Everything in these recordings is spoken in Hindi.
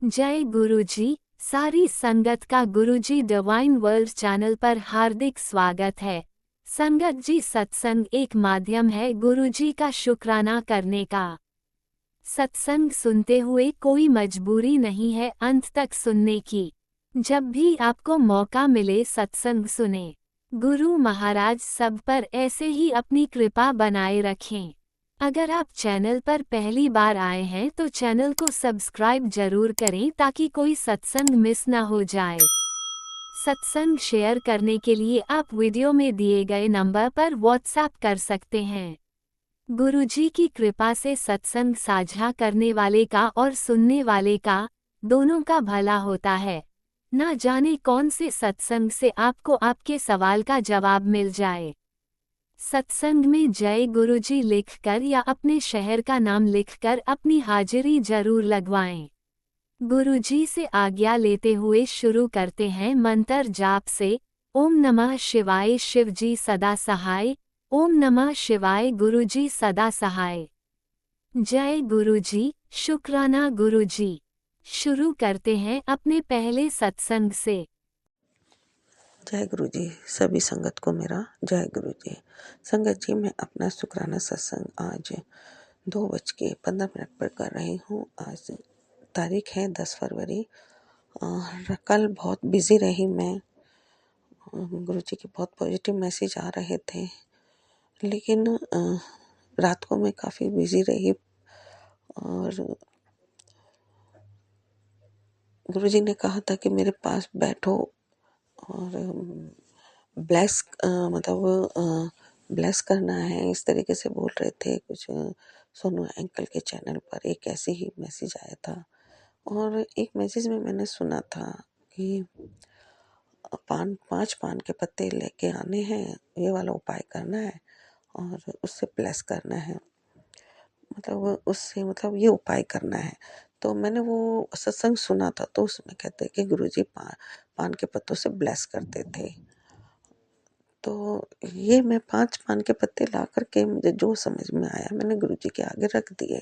जय गुरुजी। सारी संगत का गुरुजी डिवाइन वर्ल्ड चैनल पर हार्दिक स्वागत है। संगत जी, सत्संग एक माध्यम है गुरुजी का शुक्राना करने का। सत्संग सुनते हुए कोई मजबूरी नहीं है अंत तक सुनने की। जब भी आपको मौका मिले सत्संग सुने। गुरु महाराज सब पर ऐसे ही अपनी कृपा बनाए रखें। अगर आप चैनल पर पहली बार आए हैं तो चैनल को सब्सक्राइब जरूर करें ताकि कोई सत्संग मिस ना हो जाए। सत्संग शेयर करने के लिए आप वीडियो में दिए गए नंबर पर व्हाट्सएप कर सकते हैं। गुरुजी की कृपा से सत्संग साझा करने वाले का और सुनने वाले का, दोनों का भला होता है। ना जाने कौन से सत्संग से आपको आपके सवाल का जवाब मिल जाए। सत्संग में जय गुरुजी लिखकर या अपने शहर का नाम लिखकर अपनी हाजिरी जरूर लगवाएं। गुरुजी से आज्ञा लेते हुए शुरू करते हैं मंत्र जाप से। ओम नमः शिवाय शिवजी सदा सहाय। ओम नमः शिवाय गुरुजी सदा सहाय। जय गुरुजी, शुक्राना गुरुजी। शुरू करते हैं अपने पहले सत्संग से। जय गुरु जी। सभी संगत को मेरा जय गुरु जी। संगत जी, मैं अपना शुक्राना सत्संग आज 2:15 पर कर रही हूँ। आज तारीख है 10 फरवरी और कल बहुत बिजी रही मैं। गुरु जी के बहुत पॉजिटिव मैसेज आ रहे थे, लेकिन रात को मैं काफ़ी बिजी रही और गुरु जी ने कहा था कि मेरे पास बैठो और ब्लेस ब्लेस करना है, इस तरीके से बोल रहे थे। कुछ सोनू अंकल के चैनल पर एक ऐसे ही मैसेज आया था और एक मैसेज में मैंने सुना था कि 5 पान के पत्ते लेके आने हैं, ये वाला उपाय करना है और उससे ब्लेस करना है, उससे ये उपाय करना है। तो मैंने वो सत्संग सुना था, तो उसमें कहते कि गुरुजी पान के पत्तों से ब्लेस करते थे। तो ये मैं 5 पान के पत्ते ला करके मुझे जो समझ में आया मैंने गुरुजी के आगे रख दिए।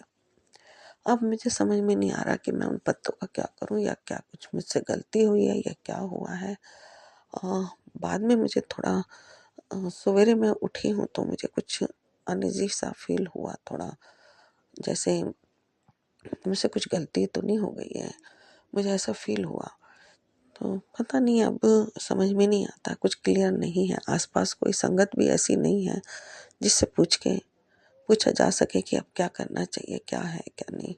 अब मुझे समझ में नहीं आ रहा कि मैं उन पत्तों का क्या करूं या क्या कुछ मुझसे गलती हुई है या क्या हुआ है। बाद में मुझे थोड़ा सवेरे मैं उठी हूँ तो मुझे कुछ अनइजी सा फील हुआ, थोड़ा जैसे मुझसे कुछ गलती तो नहीं हो गई है, मुझे ऐसा फील हुआ। तो पता नहीं, अब समझ में नहीं आता, कुछ क्लियर नहीं है। आसपास कोई संगत भी ऐसी नहीं है जिससे पूछा जा सके कि अब क्या करना चाहिए, क्या है क्या नहीं,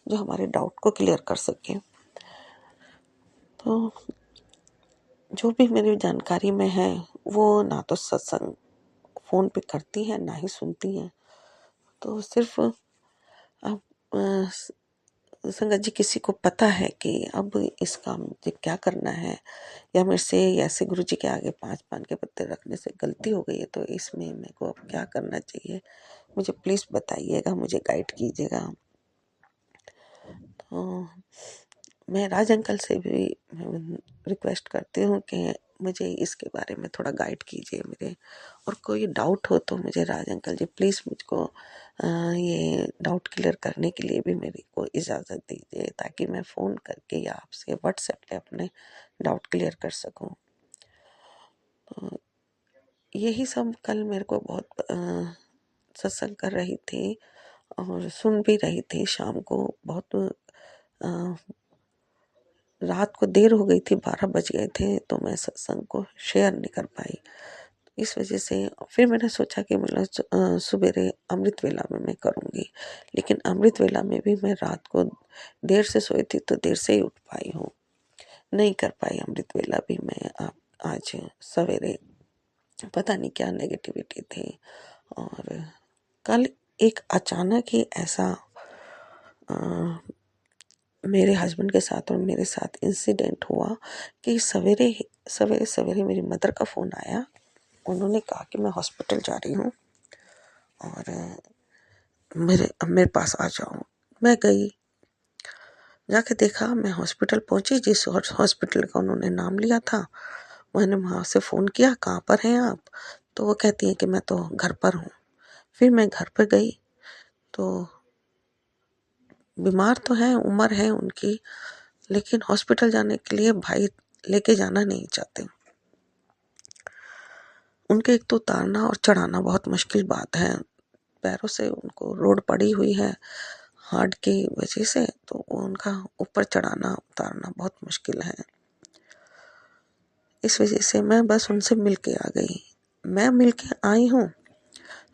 जो हमारे डाउट को क्लियर कर सके। तो जो भी मेरी जानकारी में है वो ना तो सत्संग फ़ोन पे करती है ना ही सुनती है। तो सिर्फ अब संगत जी किसी को पता है कि अब इसका मुझे क्या करना है, या मेरे से ऐसे गुरु जी के आगे 5 पान के पत्ते रखने से गलती हो गई है, तो इसमें मेरे को अब क्या करना चाहिए, मुझे प्लीज़ बताइएगा, मुझे गाइड कीजिएगा। तो मैं राज अंकल से भी रिक्वेस्ट करती हूँ कि मुझे इसके बारे में थोड़ा गाइड कीजिए मेरे, और कोई डाउट हो तो मुझे राज अंकल जी प्लीज़ मुझको ये डाउट क्लियर करने के लिए भी मेरे को इजाज़त दीजिए, ताकि मैं फ़ोन करके या आपसे व्हाट्सएप पे अपने डाउट क्लियर कर सकूँ। तो यही सब कल मेरे को बहुत सत्संग कर रही थी और सुन भी रही थी। शाम को बहुत रात को देर हो गई थी, 12 बज गए थे, तो मैं सत्संग को शेयर नहीं कर पाई। इस वजह से फिर मैंने सोचा कि सवेरे अमृत वेला में मैं करूँगी, लेकिन अमृत वेला में भी मैं रात को देर से सोई थी तो देर से ही उठ पाई हूँ, नहीं कर पाई अमृत वेला भी मैं। आज सवेरे पता नहीं क्या नेगेटिविटी थी। और कल एक अचानक ही ऐसा मेरे हस्बैंड के साथ और मेरे साथ इंसिडेंट हुआ कि सवेरे सवेरे सवेरे मेरी मदर का फ़ोन आया। उन्होंने कहा कि मैं हॉस्पिटल जा रही हूँ और मेरे पास आ जाओ। मैं गई, जाके देखा, मैं हॉस्पिटल पहुँची, जिस हॉस्पिटल का उन्होंने नाम लिया था। मैंने वहाँ से फ़ोन किया, कहाँ पर हैं आप? तो वो कहती हैं कि मैं तो घर पर हूँ। फिर मैं घर पर गई तो बीमार तो हैं, उम्र है उनकी, लेकिन हॉस्पिटल जाने के लिए भाई लेके जाना नहीं चाहते। उनके एक तो उतारना और चढ़ाना बहुत मुश्किल बात है। पैरों से उनको रोड पड़ी हुई है हार्ट की वजह से, तो उनका ऊपर चढ़ाना उतारना बहुत मुश्किल है। इस वजह से मैं बस उनसे मिल के आ गई। मैं मिल के आई हूँ,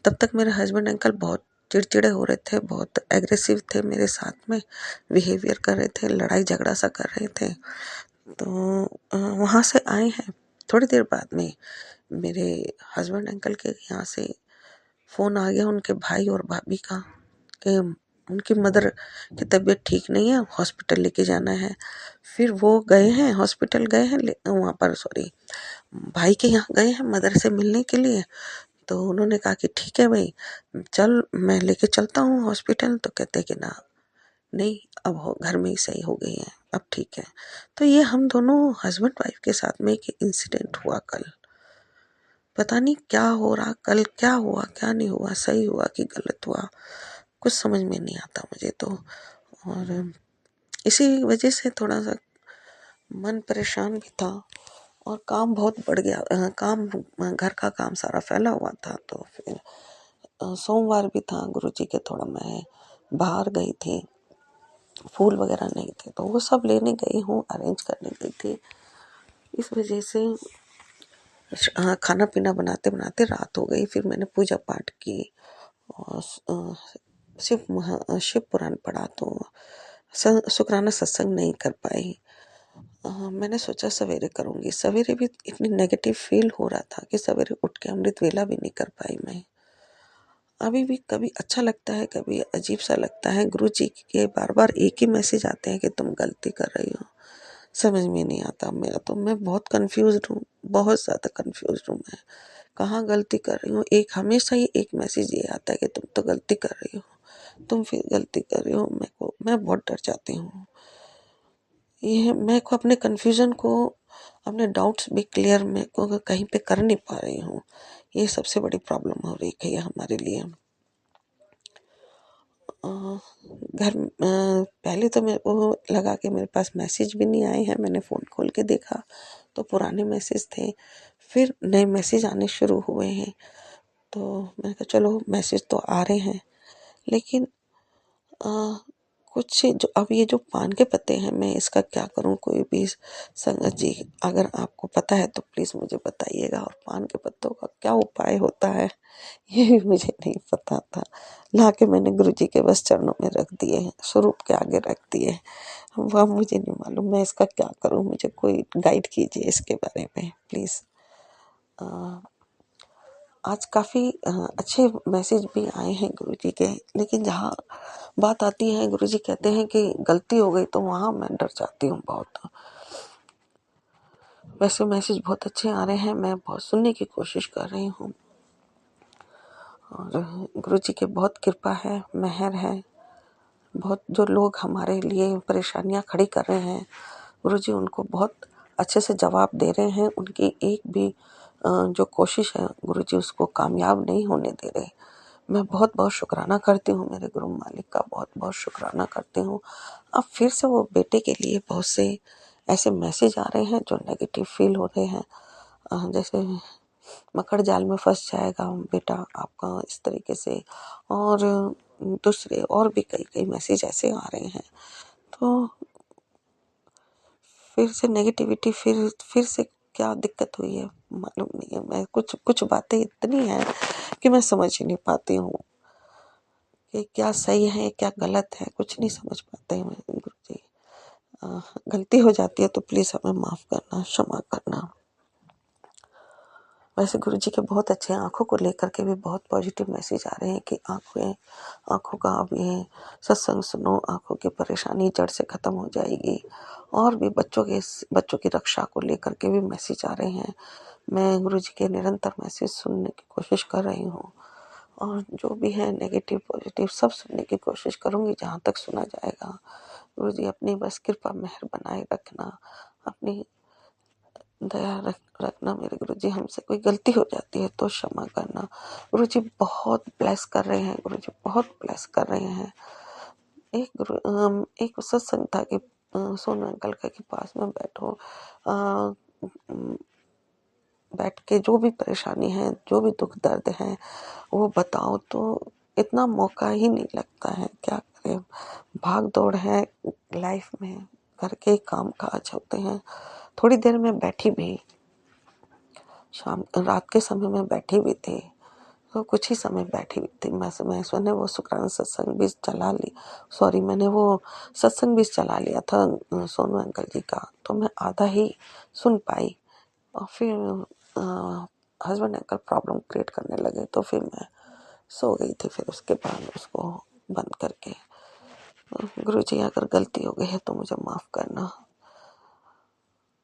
तब तक मेरे हस्बैंड अंकल बहुत चिड़चिड़े हो रहे थे, बहुत एग्रेसिव थे मेरे साथ में, बिहेवियर कर रहे थे, लड़ाई झगड़ा सा कर रहे थे। तो वहाँ से आए हैं, थोड़ी देर बाद में मेरे हस्बैंड अंकल के यहाँ से फ़ोन आ गया उनके भाई और भाभी का कि उनकी मदर की तबीयत ठीक नहीं है, हॉस्पिटल लेके जाना है। फिर वो गए हैं, हॉस्पिटल गए हैं, वहाँ पर सॉरी भाई के यहाँ गए हैं मदर से मिलने के लिए। तो उन्होंने कहा कि ठीक है भाई, चल मैं लेके चलता हूँ हॉस्पिटल। तो कहते कि ना, नहीं अब हो घर में ही सही हो गई है, अब ठीक है। तो ये हम दोनों हस्बैंड वाइफ के साथ में एक इंसिडेंट हुआ कल। पता नहीं क्या हो रहा, कल क्या हुआ क्या नहीं हुआ, सही हुआ कि गलत हुआ, कुछ समझ में नहीं आता मुझे तो। और इसी वजह से थोड़ा सा मन परेशान भी था और काम बहुत बढ़ गया। काम घर का काम सारा फैला हुआ था। तो फिर सोमवार भी था, गुरुजी के थोड़ा मैं बाहर गई थी, फूल वगैरह नहीं थे तो वो सब लेने गई हूँ, अरेंज करने गई थी। इस वजह से खाना पीना बनाते बनाते रात हो गई। फिर मैंने पूजा पाठ की और शिव पुराण पढ़ा, तो शुक्राना सत्संग नहीं कर पाई। मैंने सोचा सवेरे करूँगी। सवेरे भी इतनी नेगेटिव फील हो रहा था कि सवेरे उठ के अमृत वेला भी नहीं कर पाई मैं। अभी भी कभी अच्छा लगता है, कभी अजीब सा लगता है। गुरुजी के बार बार एक ही मैसेज आते हैं कि तुम गलती कर रही हो। समझ में नहीं आता मेरा तो, मैं बहुत कंफ्यूज्ड हूँ, बहुत ज़्यादा कंफ्यूज्ड हूँ मैं। कहाँ गलती कर रही हूँ? एक हमेशा ही एक मैसेज ये आता है कि तुम तो गलती कर रही हो, तुम फिर गलती कर रही हो। मैं बहुत डर जाती हूँ। ये मैं को अपने कन्फ्यूज़न को, अपने डाउट्स भी क्लियर मैं को कहीं पे कर नहीं पा रही हूँ। ये सबसे बड़ी प्रॉब्लम हो रही है ये हमारे लिए। पहले तो मेरे को लगा कि मेरे पास मैसेज भी नहीं आए हैं। मैंने फ़ोन खोल के देखा तो पुराने मैसेज थे, फिर नए मैसेज आने शुरू हुए हैं। तो मैंने कहा चलो मैसेज तो आ रहे हैं, लेकिन कुछ जो अब ये जो पान के पत्ते हैं, मैं इसका क्या करूं? कोई भी संगत जी अगर आपको पता है तो प्लीज़ मुझे बताइएगा। और पान के पत्तों का क्या उपाय होता है ये भी मुझे नहीं पता था। ला के मैंने गुरुजी के बस चरणों में रख दिए हैं, स्वरूप के आगे रख दिए। वह मुझे नहीं मालूम मैं इसका क्या करूं, मुझे कोई गाइड कीजिए इसके बारे में प्लीज़। आज काफ़ी अच्छे मैसेज भी आए हैं गुरुजी के, लेकिन जहाँ बात आती है गुरुजी कहते हैं कि गलती हो गई, तो वहाँ मैं डर जाती हूँ बहुत। वैसे मैसेज बहुत अच्छे आ रहे हैं, मैं बहुत सुनने की कोशिश कर रही हूँ और गुरुजी की बहुत कृपा है, मेहर है। बहुत जो लोग हमारे लिए परेशानियाँ खड़ी कर रहे हैं, गुरुजी उनको बहुत अच्छे से जवाब दे रहे हैं। उनकी एक भी जो कोशिश है गुरुजी उसको कामयाब नहीं होने दे रहे। मैं बहुत बहुत शुक्राना करती हूँ मेरे गुरु मालिक का, बहुत बहुत शुक्राना करती हूँ। अब फिर से वो बेटे के लिए बहुत से ऐसे मैसेज आ रहे हैं जो नेगेटिव फील हो रहे हैं, जैसे मकड़ जाल में फंस जाएगा बेटा आपका, इस तरीके से। और दूसरे और भी कई कई मैसेज ऐसे आ रहे हैं। तो फिर से नेगेटिविटी, फिर से क्या दिक्कत हुई है मालूम नहीं है। मैं कुछ कुछ बातें इतनी हैं कि मैं समझ ही नहीं पाती हूँ कि क्या सही है क्या गलत है, कुछ नहीं समझ पाते हैं। मैं गुरुजी गलती हो जाती है तो प्लीज़ हमें माफ़ करना, क्षमा करना। वैसे गुरुजी के बहुत अच्छे आँखों को लेकर के भी बहुत पॉजिटिव मैसेज आ रहे हैं कि आँखों का अब ये सत्संग सुनो, आँखों की परेशानी जड़ से ख़त्म हो जाएगी। और भी बच्चों की रक्षा को लेकर के भी मैसेज आ रहे हैं। मैं गुरुजी के निरंतर मैसेज सुनने की कोशिश कर रही हूँ और जो भी है नेगेटिव पॉजिटिव सब सुनने की कोशिश करूँगी जहाँ तक सुना जाएगा। गुरुजी अपनी बस कृपा मेहर बनाए रखना, अपनी दया रखना मेरे गुरुजी। हमसे कोई गलती हो जाती है तो क्षमा करना। गुरुजी बहुत ब्लेस कर रहे हैं, गुरुजी बहुत ब्लेस कर रहे हैं। एक सत्संग था कि सोनू अंकल के पास में बैठो, बैठ के जो भी परेशानी है, जो भी दुख दर्द है वो बताओ। तो इतना मौका ही नहीं लगता है, क्या करें, भाग दौड़ है लाइफ में, घर के काम काज होते हैं। थोड़ी देर में बैठी भी, शाम रात के समय में बैठी भी थी, तो कुछ ही समय बैठी हुई थी। मैंने वो शुक्राना सत्संग भी चला ली, सॉरी मैंने वो सत्संग भी चला लिया था सोनू अंकल जी का, तो मैं आधा ही सुन पाई। और फिर हस्बैंड अंकल प्रॉब्लम क्रिएट करने लगे, तो फिर मैं सो गई थी। फिर उसके बाद उसको बंद करके, गुरुजी अगर गलती हो गई है तो मुझे माफ़ करना,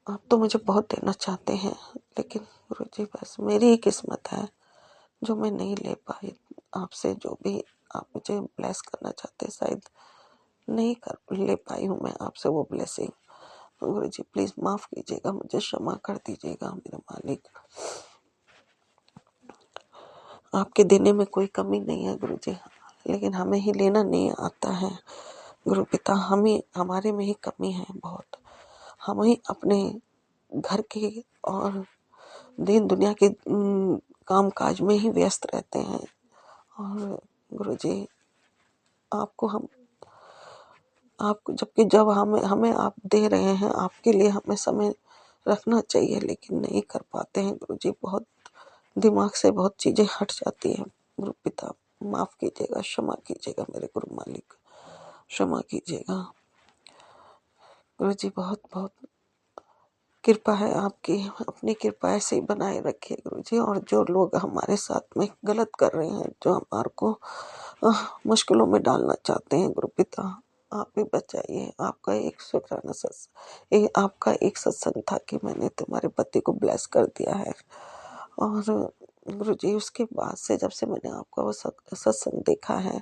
आप तो मुझे बहुत देना चाहते हैं, लेकिन गुरुजी बस मेरी ही किस्मत है जो मैं नहीं ले पाई आपसे। जो भी आप मुझे ब्लेस करना चाहते हैं, शायद नहीं कर ले पाई हूँ मैं आपसे वो ब्लेसिंग। गुरुजी प्लीज़ माफ़ कीजिएगा, मुझे क्षमा कर दीजिएगा मेरे मालिक। आपके देने में कोई कमी नहीं है गुरुजी, लेकिन हमें ही लेना नहीं आता है गुरु पिता। हमारे में ही कमी है बहुत। हम ही अपने घर के और दीन दुनिया के काम काज में ही व्यस्त रहते हैं। और गुरुजी आपको जब हमें आप दे रहे हैं, आपके लिए हमें समय रखना चाहिए, लेकिन नहीं कर पाते हैं गुरुजी। बहुत दिमाग से बहुत चीज़ें हट जाती हैं गुरु पिता। माफ़ कीजिएगा, क्षमा कीजिएगा मेरे गुरु मालिक, क्षमा कीजिएगा गुरुजी। बहुत बहुत कृपा है आपकी, अपनी कृपा ऐसे ही बनाए रखिए गुरुजी। और जो लोग हमारे साथ में गलत कर रहे हैं, जो हमारे को मुश्किलों में डालना चाहते हैं गुरु पिता, आप भी बचाइए। आपका एक सत्संग था कि मैंने तुम्हारे पति को ब्लेस कर दिया है, और गुरुजी उसके बाद से जब से मैंने आपका वो सत्संग देखा है,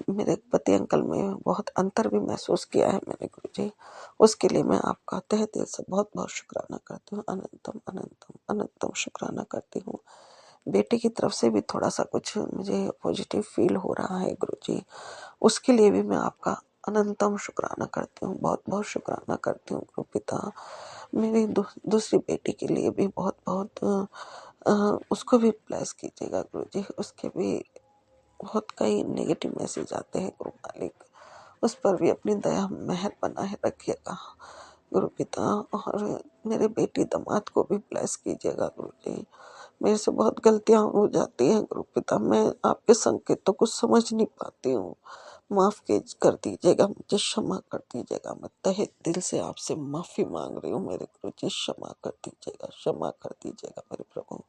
मेरे पति अंकल में बहुत अंतर भी महसूस किया है मैंने गुरुजी। उसके लिए मैं आपका तहे दिल से बहुत बहुत शुक्राना करती हूँ, अनंतम अनंतम अनंतम शुक्राना करती हूँ। बेटे की तरफ से भी थोड़ा सा कुछ मुझे पॉजिटिव फील हो रहा है गुरुजी, उसके लिए भी मैं आपका अनंतम शुक्राना करती हूँ, बहुत बहुत शुक्राना करती हूँ गुरु पिता। मेरी दूसरी बेटी के लिए भी बहुत बहुत उसको भी ब्लेस कीजिएगा गुरुजी। उसके भी बहुत कई नेगेटिव मैसेज आते हैं गुरु मालिक, उस पर भी अपनी दया मेहर बनाए रखिएगा गुरु पिता। और मेरे बेटी दामाद को भी ब्लेस कीजिएगा गुरु जी। मेरे से बहुत गलतियां हो जाती हैं गुरु पिता, मैं आपके संकेतों को समझ नहीं पाती हूँ, माफ कर दीजिएगा मुझे, क्षमा कर दीजिएगा। मैं तहे दिल से आपसे माफी मांग रही हूँ मेरे गुरु जी, क्षमा कर दीजिएगा, क्षमा कर दीजिएगा मेरे प्रभु।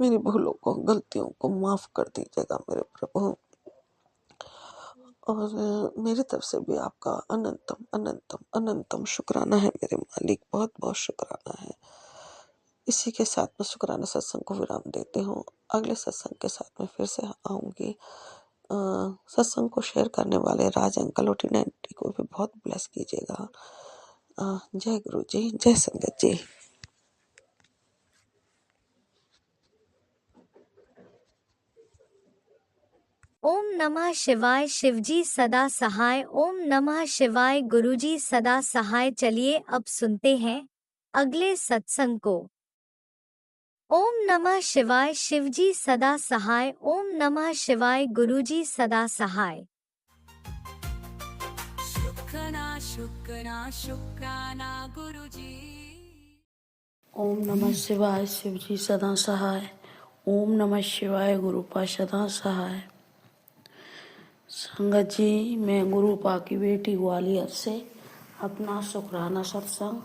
मेरी भूलों को, गलतियों को माफ कर दीजिएगा मेरे प्रभु। और मेरी तरफ से भी आपका अनंतम अनंतम अनंतम शुक्राना है मेरे मालिक, बहुत बहुत शुक्राना है। इसी के साथ मैं शुक्राना सत्संग को विराम देती हूँ। अगले सत्संग के साथ में फिर से आऊँगी। सत्संग को शेयर करने वाले राज अंकल और टीना आंटी को भी बहुत ब्लेस कीजिएगा। जय गुरु जी, जय संगत जी। ओम नमः शिवाय। शिवजी सदा सहाय। ओम नमः शिवाय। गुरुजी सदा सहाय। चलिए अब सुनते हैं अगले सत्संग को। ओम नमः शिवाय। शिवजी सदा सहाय। ओम नमः शिवाय। गुरुजी सदा सहाय। शुक्राना गुरुजी। ओम नमः शिवाय। शिवजी सदा सहाय। ओम नमः शिवाय। गुरुपा सदा सहाय। संगत जी, मैं गुरुपा की बेटी ग्वालियर से अपना शुक्राना सत्संग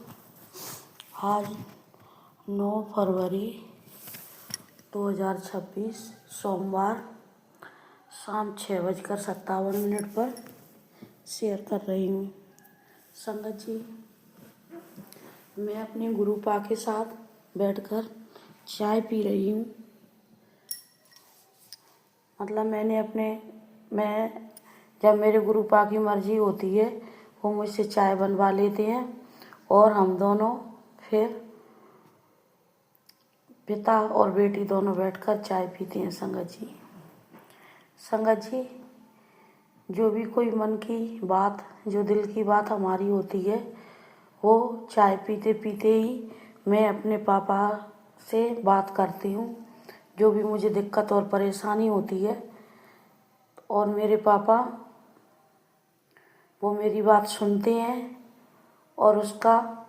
आज 9 फरवरी 2026 सोमवार शाम 6:57 पर शेयर कर रही हूँ। संगत जी, मैं अपने गुरुपा के साथ बैठकर चाय पी रही हूँ। मतलब मैं जब मेरे गुरुपा की मर्जी होती है वो मुझसे चाय बनवा लेते हैं और हम दोनों फिर पिता और बेटी दोनों बैठकर चाय पीते हैं। संगत जी, जो भी कोई मन की बात, जो दिल की बात हमारी होती है, वो चाय पीते पीते ही मैं अपने पापा से बात करती हूँ। जो भी मुझे दिक्कत और परेशानी होती है, और मेरे पापा वो मेरी बात सुनते हैं और उसका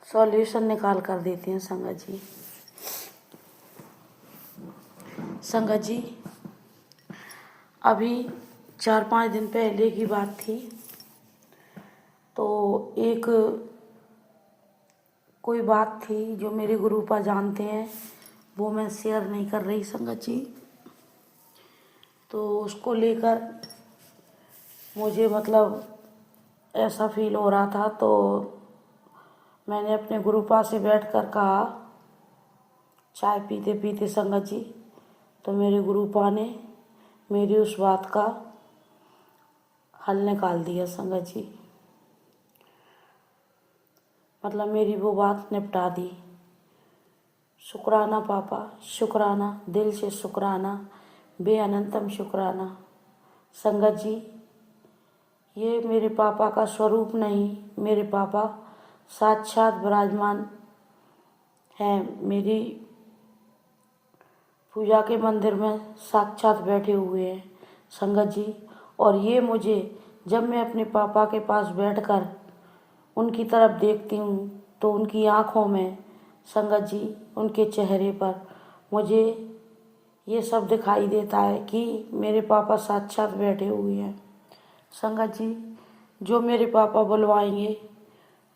सॉल्यूशन निकाल कर देते हैं। संगत जी अभी 4-5 दिन पहले की बात थी। तो एक कोई बात थी जो मेरे गुरुपा जानते हैं, वो मैं शेयर नहीं कर रही संगत जी। तो उसको लेकर मुझे मतलब ऐसा फील हो रहा था, तो मैंने अपने गुरुपा से बैठकर कहा चाय पीते पीते संगत जी। तो मेरे गुरुपा ने मेरी उस बात का हल निकाल दिया संगत जी। मतलब मेरी वो बात निपटा दी। शुक्राना पापा, शुक्राना, दिल से शुक्राना, बेअनंतम शुक्राना। संगत जी ये मेरे पापा का स्वरूप नहीं, मेरे पापा साक्षात विराजमान हैं। मेरी पूजा के मंदिर में साक्षात बैठे हुए हैं संगत जी। और ये मुझे जब मैं अपने पापा के पास बैठकर उनकी तरफ देखती हूँ, तो उनकी आँखों में संगत जी, उनके चेहरे पर मुझे ये सब दिखाई देता है कि मेरे पापा साक्षात बैठे हुए हैं संगत जी। जो मेरे पापा बुलवाएंगे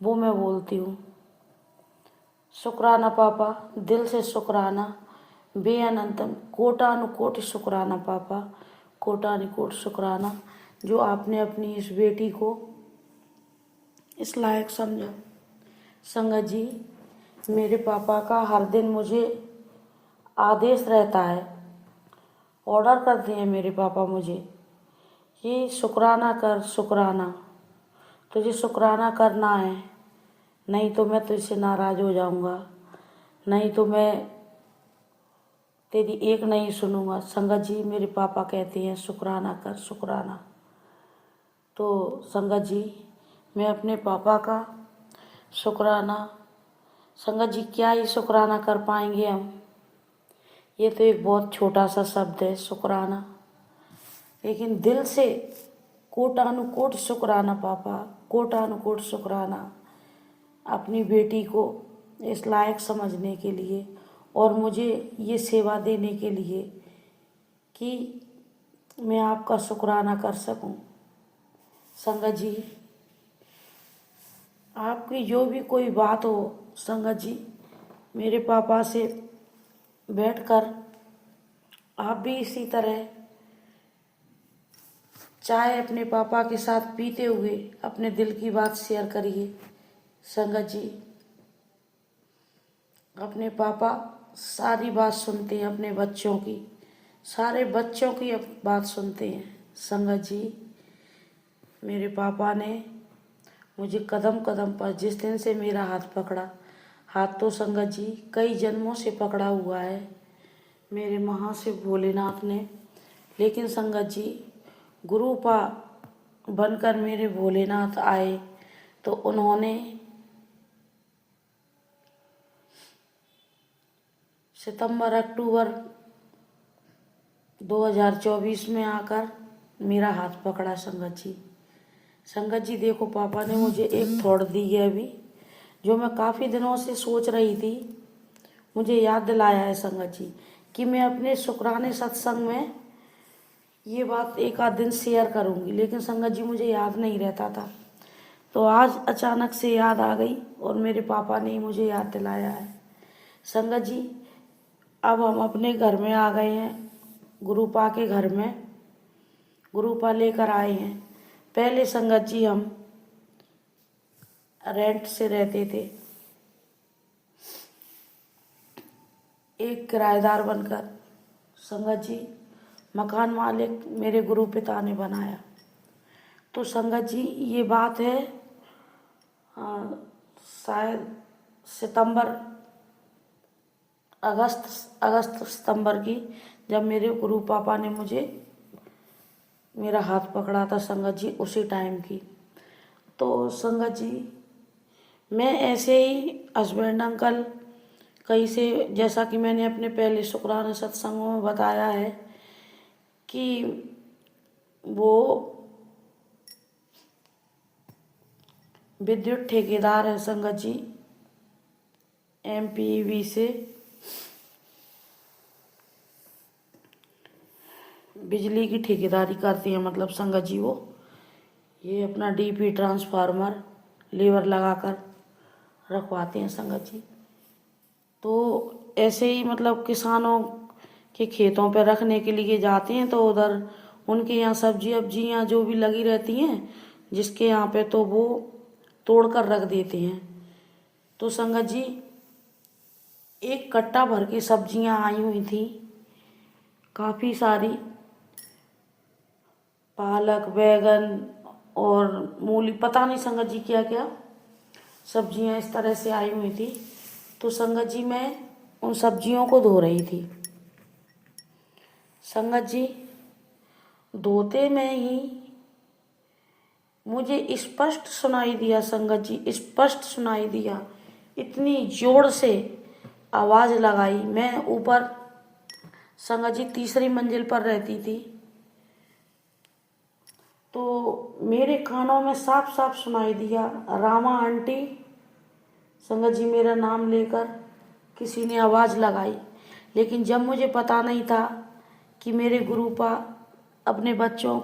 वो मैं बोलती हूँ। शुक्राना पापा, दिल से शुक्राना, बेअनंतम कोटानुकोटि शुक्राना पापा, कोटानुकोट शुक्राना, जो आपने अपनी इस बेटी को इस लायक समझा। संगत जी मेरे पापा का हर दिन मुझे आदेश रहता है, ऑर्डर करते हैं मेरे पापा मुझे कि शुक्राना कर, शुक्राना, तुझे शुक्राना करना है, नहीं तो मैं तुझसे नाराज़ हो जाऊंगा, नहीं तो मैं तेरी एक नहीं सुनूंगा। संगत जी मेरे पापा कहते हैं शुक्राना कर, शुक्राना। तो संगत जी मैं अपने पापा का शुक्राना, संगत जी क्या ही शुक्राना कर पाएंगे हम। ये तो एक बहुत छोटा सा शब्द है शुक्राना, लेकिन दिल से कोटानुकोट शुक्राना पापा, कोटानुकोट शुक्राना अपनी बेटी को इस लायक समझने के लिए और मुझे ये सेवा देने के लिए कि मैं आपका शुक्राना कर सकूं। संगत जी आपकी जो भी कोई बात हो संगत जी, मेरे पापा से बैठकर आप भी इसी तरह चाय अपने पापा के साथ पीते हुए अपने दिल की बात शेयर करिए। संगत जी अपने पापा सारी बात सुनते हैं अपने बच्चों की, सारे बच्चों की बात सुनते हैं। संगत जी मेरे पापा ने मुझे कदम कदम पर जिस दिन से मेरा हाथ पकड़ा, हाथ तो संगत जी कई जन्मों से पकड़ा हुआ है मेरे महा से भोलेनाथ ने, लेकिन संगत जी गुरुपा बनकर मेरे भोलेनाथ आए तो उन्होंने सितंबर अक्टूबर 2024 में आकर मेरा हाथ पकड़ा संगत जी। संगत जी देखो पापा ने मुझे एक थॉट दी है अभी, जो मैं काफ़ी दिनों से सोच रही थी, मुझे याद दिलाया है संगत जी कि मैं अपने शुक्राने सत्संग में ये बात एक आध दिन शेयर करूँगी, लेकिन संगत जी मुझे याद नहीं रहता था। तो आज अचानक से याद आ गई और मेरे पापा ने मुझे याद दिलाया है। संगत जी अब हम अपने घर में आ गए हैं, गुरुपा के घर में गुरुपा लेकर आए हैं। पहले संगत जी हम रेंट से रहते थे, एक किराएदार बनकर। संगत जी मकान मालिक मेरे गुरु पिता ने बनाया। तो संगत जी ये बात है शायद अगस्त सितंबर की, जब मेरे गुरु पापा ने मुझे मेरा हाथ पकड़ा था संगत जी उसी टाइम की। तो संगत जी मैं ऐसे ही हस्बैंड अंकल कहीं से, जैसा कि मैंने अपने पहले शुक्राना सत्संगों में बताया है कि वो विद्युत ठेकेदार है संगत जी, MPEV से बिजली की ठेकेदारी करती है। मतलब संगत जी वो ये अपना DP ट्रांसफार्मर लीवर लगाकर रखवाते हैं संगत जी। तो ऐसे ही मतलब किसानों के खेतों पे रखने के लिए जाते हैं, तो उधर उनके यहाँ सब्जी अब्जियाँ जो भी लगी रहती हैं जिसके यहाँ पे, तो वो तोड़ कर रख देते हैं। तो संगत जी एक कट्टा भर के सब्जियाँ आई हुई थी, काफ़ी सारी, पालक बैगन और मूली, पता नहीं संगत जी क्या क्या सब्जियां इस तरह से आई हुई थी। तो संगत जी मैं उन सब्जियों को धो रही थी। संगत जी धोते में ही मुझे स्पष्ट सुनाई दिया संगत जी, स्पष्ट सुनाई दिया, इतनी जोर से आवाज़ लगाई। मैं ऊपर संगत जी तीसरी मंजिल पर रहती थी, तो मेरे कानों में साफ साफ सुनाई दिया, रामा आंटी। संगत जी मेरा नाम लेकर किसी ने आवाज़ लगाई, लेकिन जब मुझे पता नहीं था कि मेरे गुरुपा अपने बच्चों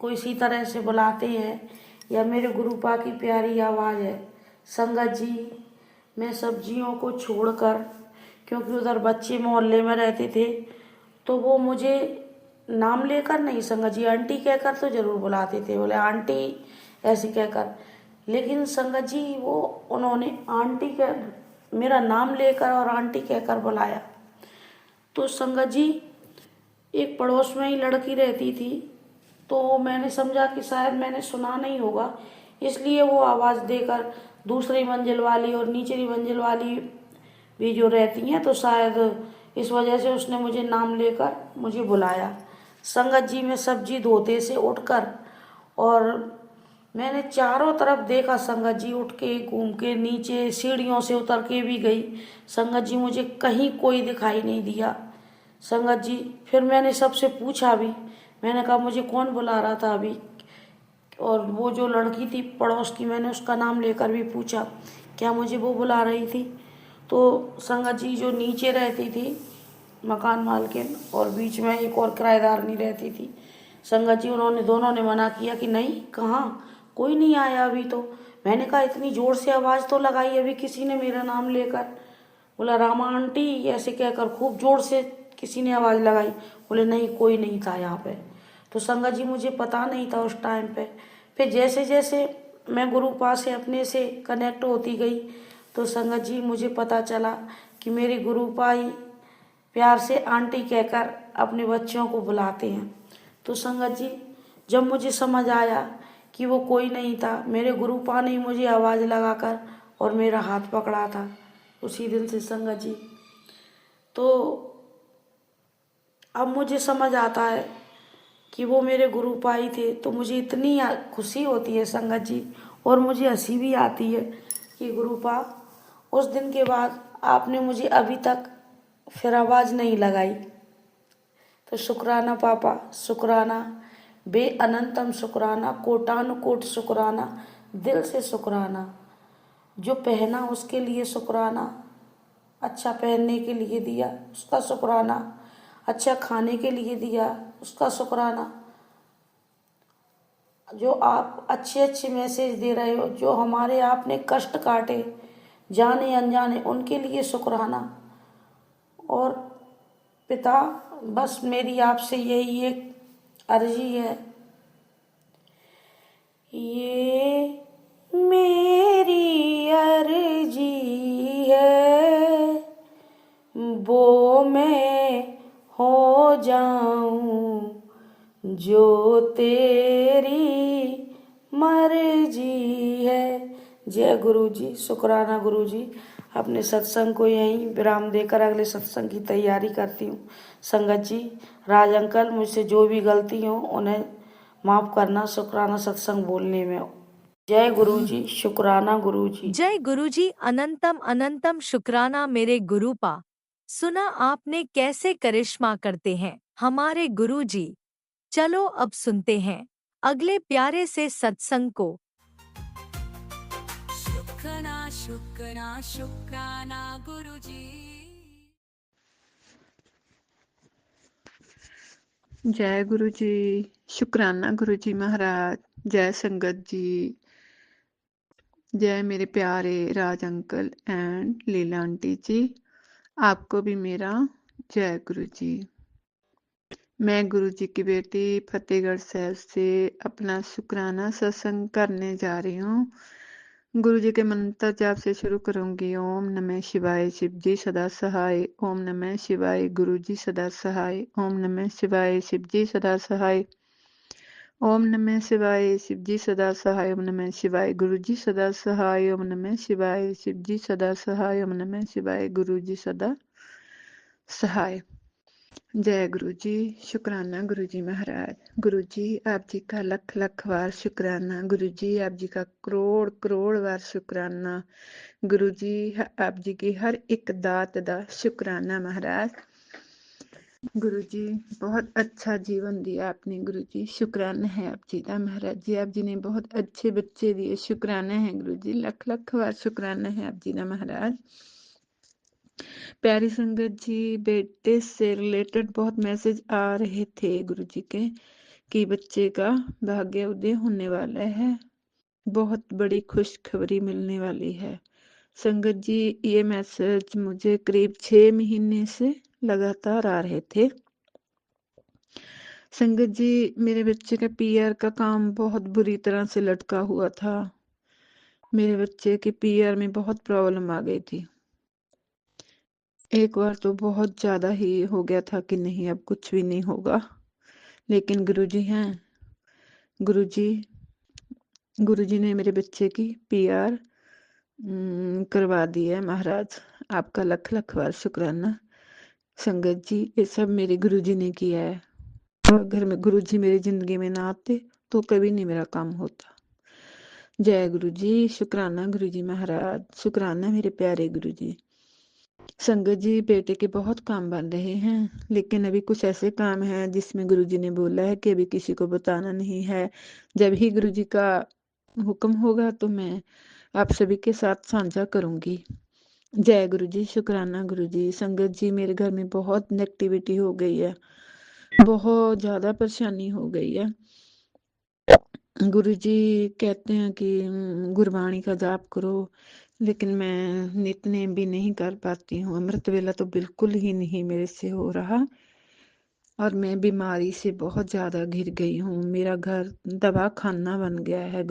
को इसी तरह से बुलाते हैं या मेरे गुरुपा की प्यारी आवाज़ है। संगत जी मैं सब्जियों को छोड़कर, क्योंकि उधर बच्चे मोहल्ले में रहते थे, तो वो मुझे नाम लेकर नहीं संगत जी, आंटी कहकर तो ज़रूर बुलाते थे, बोले आंटी ऐसे कहकर। लेकिन संगत जी वो उन्होंने आंटी कह मेरा नाम लेकर और आंटी कहकर बुलाया। तो संगत जी एक पड़ोस में ही लड़की रहती थी, तो मैंने समझा कि शायद मैंने सुना नहीं होगा, इसलिए वो आवाज़ देकर दूसरी मंजिल वाली और निचली मंजिल वाली भी जो रहती हैं, तो शायद इस वजह से उसने मुझे नाम लेकर मुझे बुलाया। संगत जी मैं सब्जी धोते से उठकर और मैंने चारों तरफ देखा संगत जी, उठ के घूम के नीचे सीढ़ियों से उतर के भी गई संगत जी, मुझे कहीं कोई दिखाई नहीं दिया संगत जी। फिर मैंने सबसे पूछा भी, मैंने कहा मुझे कौन बुला रहा था अभी, और वो जो लड़की थी पड़ोस की, मैंने उसका नाम लेकर भी पूछा क्या मुझे वो बुला रही थी। तो संगत जी जो नीचे रहती थी मकान मालकिन और बीच में एक और किराएदारनी रहती थी संगत जी, उन्होंने दोनों ने मना किया कि नहीं, कहाँ कोई नहीं आया अभी तो। मैंने कहा इतनी ज़ोर से आवाज़ तो लगाई अभी किसी ने मेरा नाम लेकर, बोला रामा आंटी ऐसे कहकर खूब ज़ोर से किसी ने आवाज़ लगाई, बोले नहीं कोई नहीं था यहाँ पे। तो संगत जी मुझे पता नहीं था उस टाइम पे। फिर जैसे जैसे मैं गुरुपा से अपने से कनेक्ट होती गई, तो संगत जी मुझे पता चला कि मेरे गुरुपा ही प्यार से आंटी कहकर अपने बच्चों को बुलाते हैं। तो संगत जी जब मुझे समझ आया कि वो कोई नहीं था, मेरे गुरुपा ने मुझे आवाज़ लगाकर और मेरा हाथ पकड़ा था उसी दिन से संगत जी, तो अब मुझे समझ आता है कि वो मेरे गुरुपा ही थे। तो मुझे इतनी खुशी होती है संगत जी, और मुझे हंसी भी आती है कि गुरुपा उस दिन के बाद आपने मुझे अभी तक फिर आवाज़ नहीं लगाई। तो शुक्राना पापा, शुक्राना, बे अनंतम शुक्राना, कोटानुकोट शुक्राना, दिल से शुक्राना। जो पहना उसके लिए शुक्राना, अच्छा पहनने के लिए दिया उसका शुक्राना, अच्छा खाने के लिए दिया उसका शुक्राना, जो आप अच्छे अच्छे मैसेज दे रहे हो, जो हमारे आपने कष्ट काटे जाने अनजाने, उनके लिए शुक्राना। और पिता बस मेरी आपसे यही एक अर्जी है, ये मेरी अर्जी है, वो मैं हो जाऊं जो तेरी मर्जी है। जय गुरु जी, शुक्राना गुरु जी, अपने सत्संग को यहीं विराम देकर अगले सत्संग की तैयारी करती हूँ। संगत जी, राज अंकल, मुझसे जो भी गलती हो उन्हें माफ़ करना शुक्राना सत्संग बोलने में। जय गुरु जी, शुक्राना गुरु जी। जय गुरुजी, अनंतम अनंतम शुक्राना मेरे गुरुपा। सुना आपने कैसे करिश्मा करते हैं हमारे गुरुजी। चलो अब सुनते हैं अगले प्यारे से सत्संग को। शुक्राना शुक्राना शुक्राना गुरुजी। जय गुरु जी, शुक्राना गुरु जी महाराज। जय संगत जी, जय मेरे प्यारे राज अंकल एंड लीला आंटी जी, आपको भी मेरा जय गुरु जी। मैं गुरु जी की बेटी फतेहगढ़ साहब से अपना शुक्राना सत्संग करने जा रही हूँ। गुरु जी के मंत्र जाप से शुरू करूंगी। ओम नमः शिवाय, शिव जी सदा सहाय। ओम नमः शिवाय, गुरु जी सदा सहाय। ओम नमः शिवाय, शिव जी सदा सहाय। ओम नमः शिवाय, शिव जी सदा सहाय। ओम नमः शिवाय, गुरु जी सदा सहाय। ओम नमः शिवाय, शिव जी सदा सहाय। ओम नमः शिवाय, गुरु जी सदा सहाय। जय गुरु जी, शुक्राना गुरु जी महाराज। गुरु जी आप जी का लख लख बार शुक्राना। गुरु जी आप जी का करोड़ करोड़ बार शुक्राना। गुरु जी आप जी की हर एक दात दा शुक्राना महाराज। गुरु जी बहुत अच्छा जीवन दिया आपने। गुरु जी शुक्राना है आप जी का महाराज जी। आप जी ने बहुत अच्छे बच्चे दिए, शुक्राना है गुरु जी। लख लख बार शुक्राना है आप जी का महाराज। प्यारी संगत जी, बेटे से रिलेटेड बहुत मैसेज आ रहे थे गुरु जी के कि बच्चे का भाग्य उदय होने वाला है, बहुत बड़ी खुशखबरी मिलने वाली है। संगत जी ये मैसेज मुझे करीब 6 महीने से लगातार आ रहे थे। संगत जी मेरे बच्चे का पीआर का काम बहुत बुरी तरह से लटका हुआ था। मेरे बच्चे के पीआर में बहुत प्रॉब्लम आ गई थी। एक बार तो बहुत ज्यादा ही हो गया था कि नहीं अब कुछ भी नहीं होगा, लेकिन गुरुजी हैं। गुरुजी ने मेरे बच्चे की पीआर करवा दी है महाराज। आपका लख लख बार शुक्राना संगत जी। ये सब मेरे गुरुजी ने किया है। अगर मैं गुरुजी मेरी जिंदगी में ना आते तो कभी नहीं मेरा काम होता। जय गुरुजी, शुक्राना गुरुजी महाराज। शुक्राना मेरे प्यारे गुरुजी। संगत जी बेटे के बहुत काम बन रहे हैं, लेकिन अभी कुछ ऐसे काम हैं जिसमें गुरुजी ने बोला है कि अभी किसी को बताना नहीं है। जब ही गुरुजी का हुक्म होगा तो मैं आप सभी के साथ साझा करूंगी। जय गुरुजी, शुक्राना गुरुजी। संगत जी मेरे घर में बहुत नेगेटिविटी हो गई है, बहुत ज्यादा परेशानी हो गई है। गुरुजी कहते हैं कि गुरबाणी का जाप करो, लेकिन मैं नितनेम भी नहीं कर पाती हूँ। अमृत वेला तो बिल्कुल ही नहीं मेरे से हो रहा, और मैं बीमारी से बहुत ज्यादा घिर गई हूँ। मेरा घर दवा खाना बन गया है।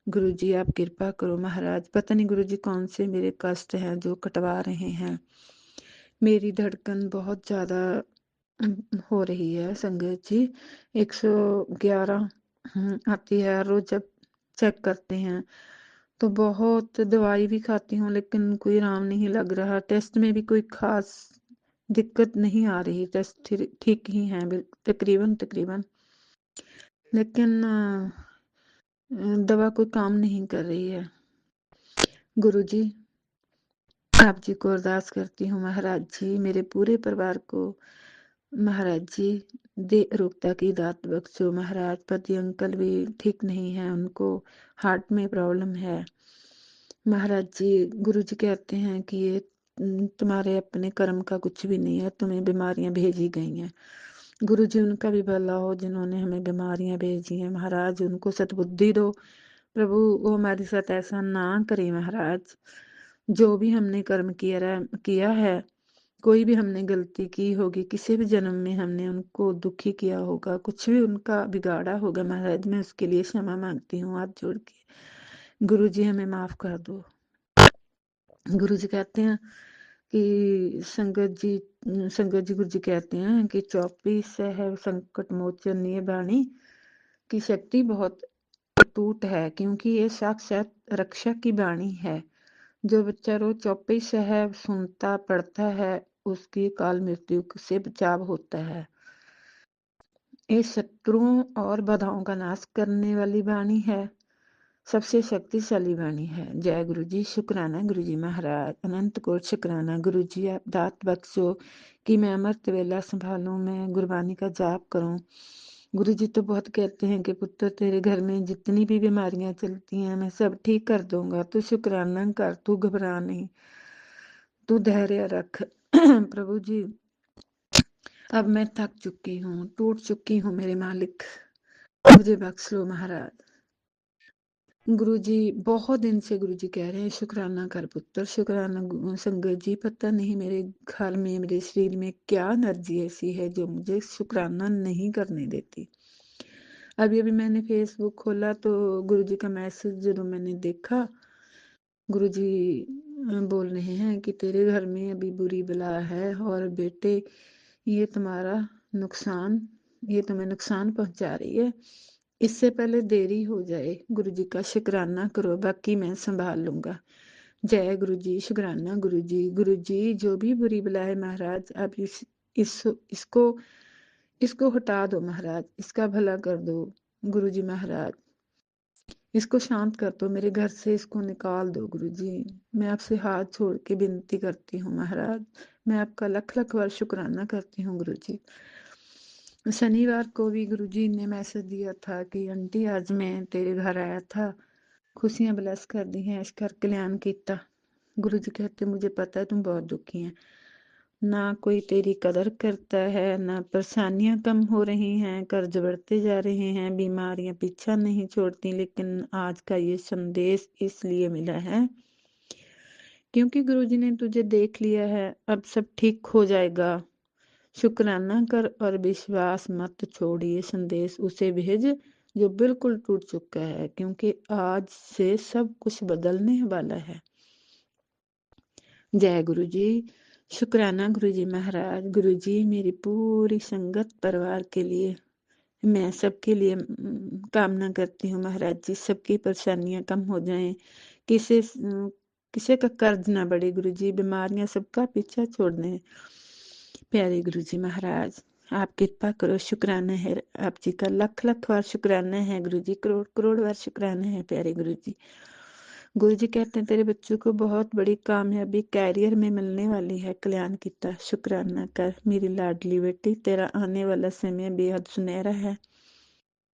गुरुजी आप कृपा करो महाराज। पता नहीं गुरुजी कौन से मेरे कष्ट हैं जो कटवा रहे हैं। मेरी धड़कन बहुत ज्यादा हो रही है संगत जी। 111 आती है रोज। जब चेक करते हैं तो बहुत दवाई भी खाती हूँ, लेकिन कोई आराम नहीं लग रहा। टेस्ट में भी कोई खास दिक्कत नहीं आ रही। टेस्ट ठीक ही हैं तकरीबन, लेकिन दवा कोई काम नहीं कर रही है। गुरुजी आप जी को अरदास करती हूँ महाराज जी, मेरे पूरे परिवार को महाराज जी दे रोगता की दात बख्शो महाराज। पति अंकल भी ठीक नहीं है, उनको हार्ट में प्रॉब्लम है महाराज जी। गुरु जी कहते हैं कि ये तुम्हारे अपने कर्म का कुछ भी नहीं है, तुम्हें बीमारियां भेजी गई हैं। गुरु जी उनका भी भला हो जिन्होंने हमें बीमारियां भेजी हैं महाराज, उनको सद्बुद्धि दो प्रभु, वो हमारे साथ ऐसा ना करे महाराज। जो भी हमने कर्म किया है, कोई भी हमने गलती की होगी, किसी भी जन्म में हमने उनको दुखी किया होगा, कुछ भी उनका बिगाड़ा होगा महाराज, मैं उसके लिए क्षमा मांगती हूँ हाथ जोड़ के। गुरु जी हमें माफ कर दो। गुरु जी कहते हैं कि संगत जी गुरु जी कहते हैं कि 24 है संकट मोचन ये वाणी की शक्ति बहुत अटूट है, क्योंकि ये साक्षात रक्षा की वाणी है जो बच्चा रोज चौपाई साहब सुनता पढ़ता है उसकी काल मृत्यु से बचाव होता है। ये शत्रुओं और बाधाओं का नाश करने वाली वाणी है, सबसे शक्तिशाली वाणी है। जय गुरु जी। शुक्राना गुरु जी महाराज, अनंत कोट शुक्राना गुरु जी। आप दात बख्शो कि मैं अमृत वेला संभालूं, मैं गुरबानी का जाप करूं। गुरु जी तो बहुत कहते हैं कि पुत्र तेरे घर में जितनी भी बीमारियां चलती हैं मैं सब ठीक कर दूंगा, तू शुक्राना कर, तू घबरा नहीं, तू धैर्य रख। प्रभु जी अब मैं थक चुकी हूँ, टूट चुकी हूँ, मेरे मालिक मुझे बख्श लो महाराज। गुरुजी बहुत दिन से गुरुजी कह रहे हैं शुक्राना कर पुत्र, शुक्राना। संगत जी पता नहीं मेरे घर में, मेरे शरीर में क्या एनर्जी ऐसी है जो मुझे शुक्राना नहीं करने देती। अभी अभी मैंने फेसबुक खोला तो गुरुजी का मैसेज जो मैंने देखा, गुरुजी बोल रहे हैं कि तेरे घर में अभी बुरी बला है और बेटे ये तुम्हारा नुकसान, ये तुम्हें नुकसान पहुंचा रही है, इससे पहले देरी हो जाए गुरुजी का शुक्राना करो, बाकी मैं संभाल लूंगा। जय गुरुजी। शुक्राना गुरुजी। गुरुजी जो भी बुरी बला है महाराज आप इसको हटा दो महाराज, इसका भला कर दो गुरुजी महाराज, इसको शांत कर दो, मेरे घर से इसको निकाल दो गुरुजी। मैं आपसे हाथ जोड़ के विनती करती हूँ महाराज, मैं आपका लख लख बार शुक्राना करती हूँ गुरुजी। शनिवार को भी गुरुजी ने मैसेज दिया था कि आंटी आज मैं तेरे घर आया था, खुशियां ब्लेस कर दी हैं, इसका कल्याण किया। गुरुजी कहते मुझे पता है तुम बहुत दुखी हैं, ना कोई तेरी कदर करता है, ना परेशानियां कम हो रही हैं, कर्ज बढ़ते जा रहे हैं, बीमारियां पीछा नहीं छोड़ती, लेकिन आज का ये संदेश इसलिए मिला है क्योंकि गुरुजी ने तुझे देख लिया है, अब सब ठीक हो जाएगा। शुक्राना कर और विश्वास मत छोड़, ये संदेश उसे भेज जो बिल्कुल टूट चुका है, क्योंकि आज से सब कुछ बदलने वाला है। जय गुरु जी। शुक्राना गुरु जी महाराज। गुरु जी मेरी पूरी संगत परिवार के लिए, मैं सबके लिए कामना करती हूँ महाराज जी, सबकी परेशानियां कम हो जाएं, किसी का कर्ज ना बढ़े गुरु जी, बीमारियां सबका पीछा छोड़ दें। प्यारे गुरु जी महाराज आप कृपा करो। शुक्राना है आप जी का, लख लख बार शुक्राना है गुरु जी, करोड़ करोड़ बार शुक्राना है प्यारे गुरु जी। गुरु जी कहते हैं तेरे बच्चों को बहुत बड़ी कामयाबी कैरियर में मिलने वाली है, कल्याण किता। शुक्राना कर मेरी लाडली बेटी, तेरा आने वाला समय बेहद सुनहरा है।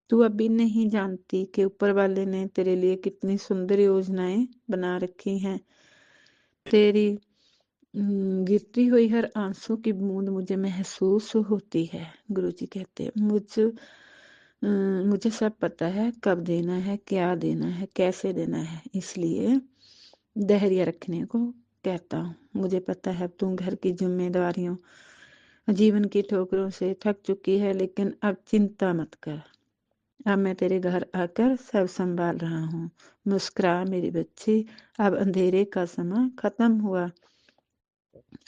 तू अभी नहीं जानती कि ऊपर वाले ने तेरे लिए कितनी सुंदर योजनाएं बना रखी हैं। तेरी गिरती हुई हर आंसू की बूंद मुझे महसूस होती है। गुरुजी कहते मुझे सब पता है कब देना है, क्या देना है, कैसे देना है, इसलिए धैर्य रखने को कहता हूँ। मुझे पता है तू घर की जिम्मेदारियों, जीवन की ठोकरों से थक चुकी है, लेकिन अब चिंता मत कर, अब मैं तेरे घर आकर सब संभाल रहा हूँ। मुस्कुरा मेरी बच्ची, अब अंधेरे का समय खत्म हुआ,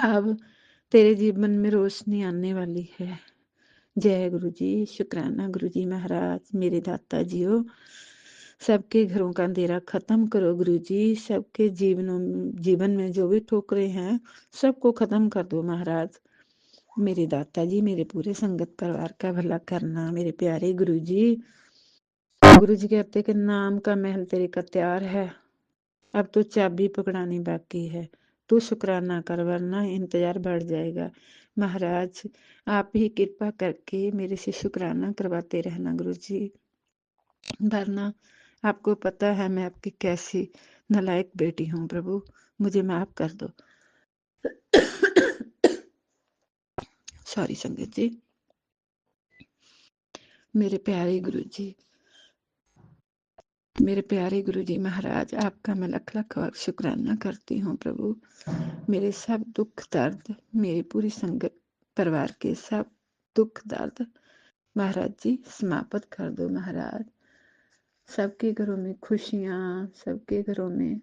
अब तेरे जीवन में रोशनी आने वाली है। जय गुरु जी। शुक्राना गुरु जी महाराज। मेरे दाता जियो, सबके घरों का अंधेरा खत्म करो गुरु जी, सबके जीवन में जो भी ठोकरें हैं सबको खत्म कर दो महाराज। मेरे दाता जी मेरे पूरे संगत परिवार का भला करना मेरे प्यारे गुरु जी। गुरु जी कहते कि नाम का महल तेरे का तैयार है, अब तो चाबी पकड़ानी बाकी है, तू शुक्राना कर वरना इंतजार बढ़ जाएगा। महाराज आप ही कृपा करके मेरे से शुक्राना करवाते रहना गुरु जी, वरना आपको पता है मैं आपकी कैसी नालायक बेटी हूँ। प्रभु मुझे माफ कर दो। सॉरी संगत जी। मेरे प्यारे गुरु जी, मेरे प्यारे गुरु जी महाराज आपका मैं लख लख और शुक्राना करती हूँ। प्रभु मेरे सब दुख दर्द, मेरी पूरी संगत परिवार के सब दुख दर्द महाराज जी समाप्त कर दो महाराज। सबके घरों में खुशियाँ, सबके घरों में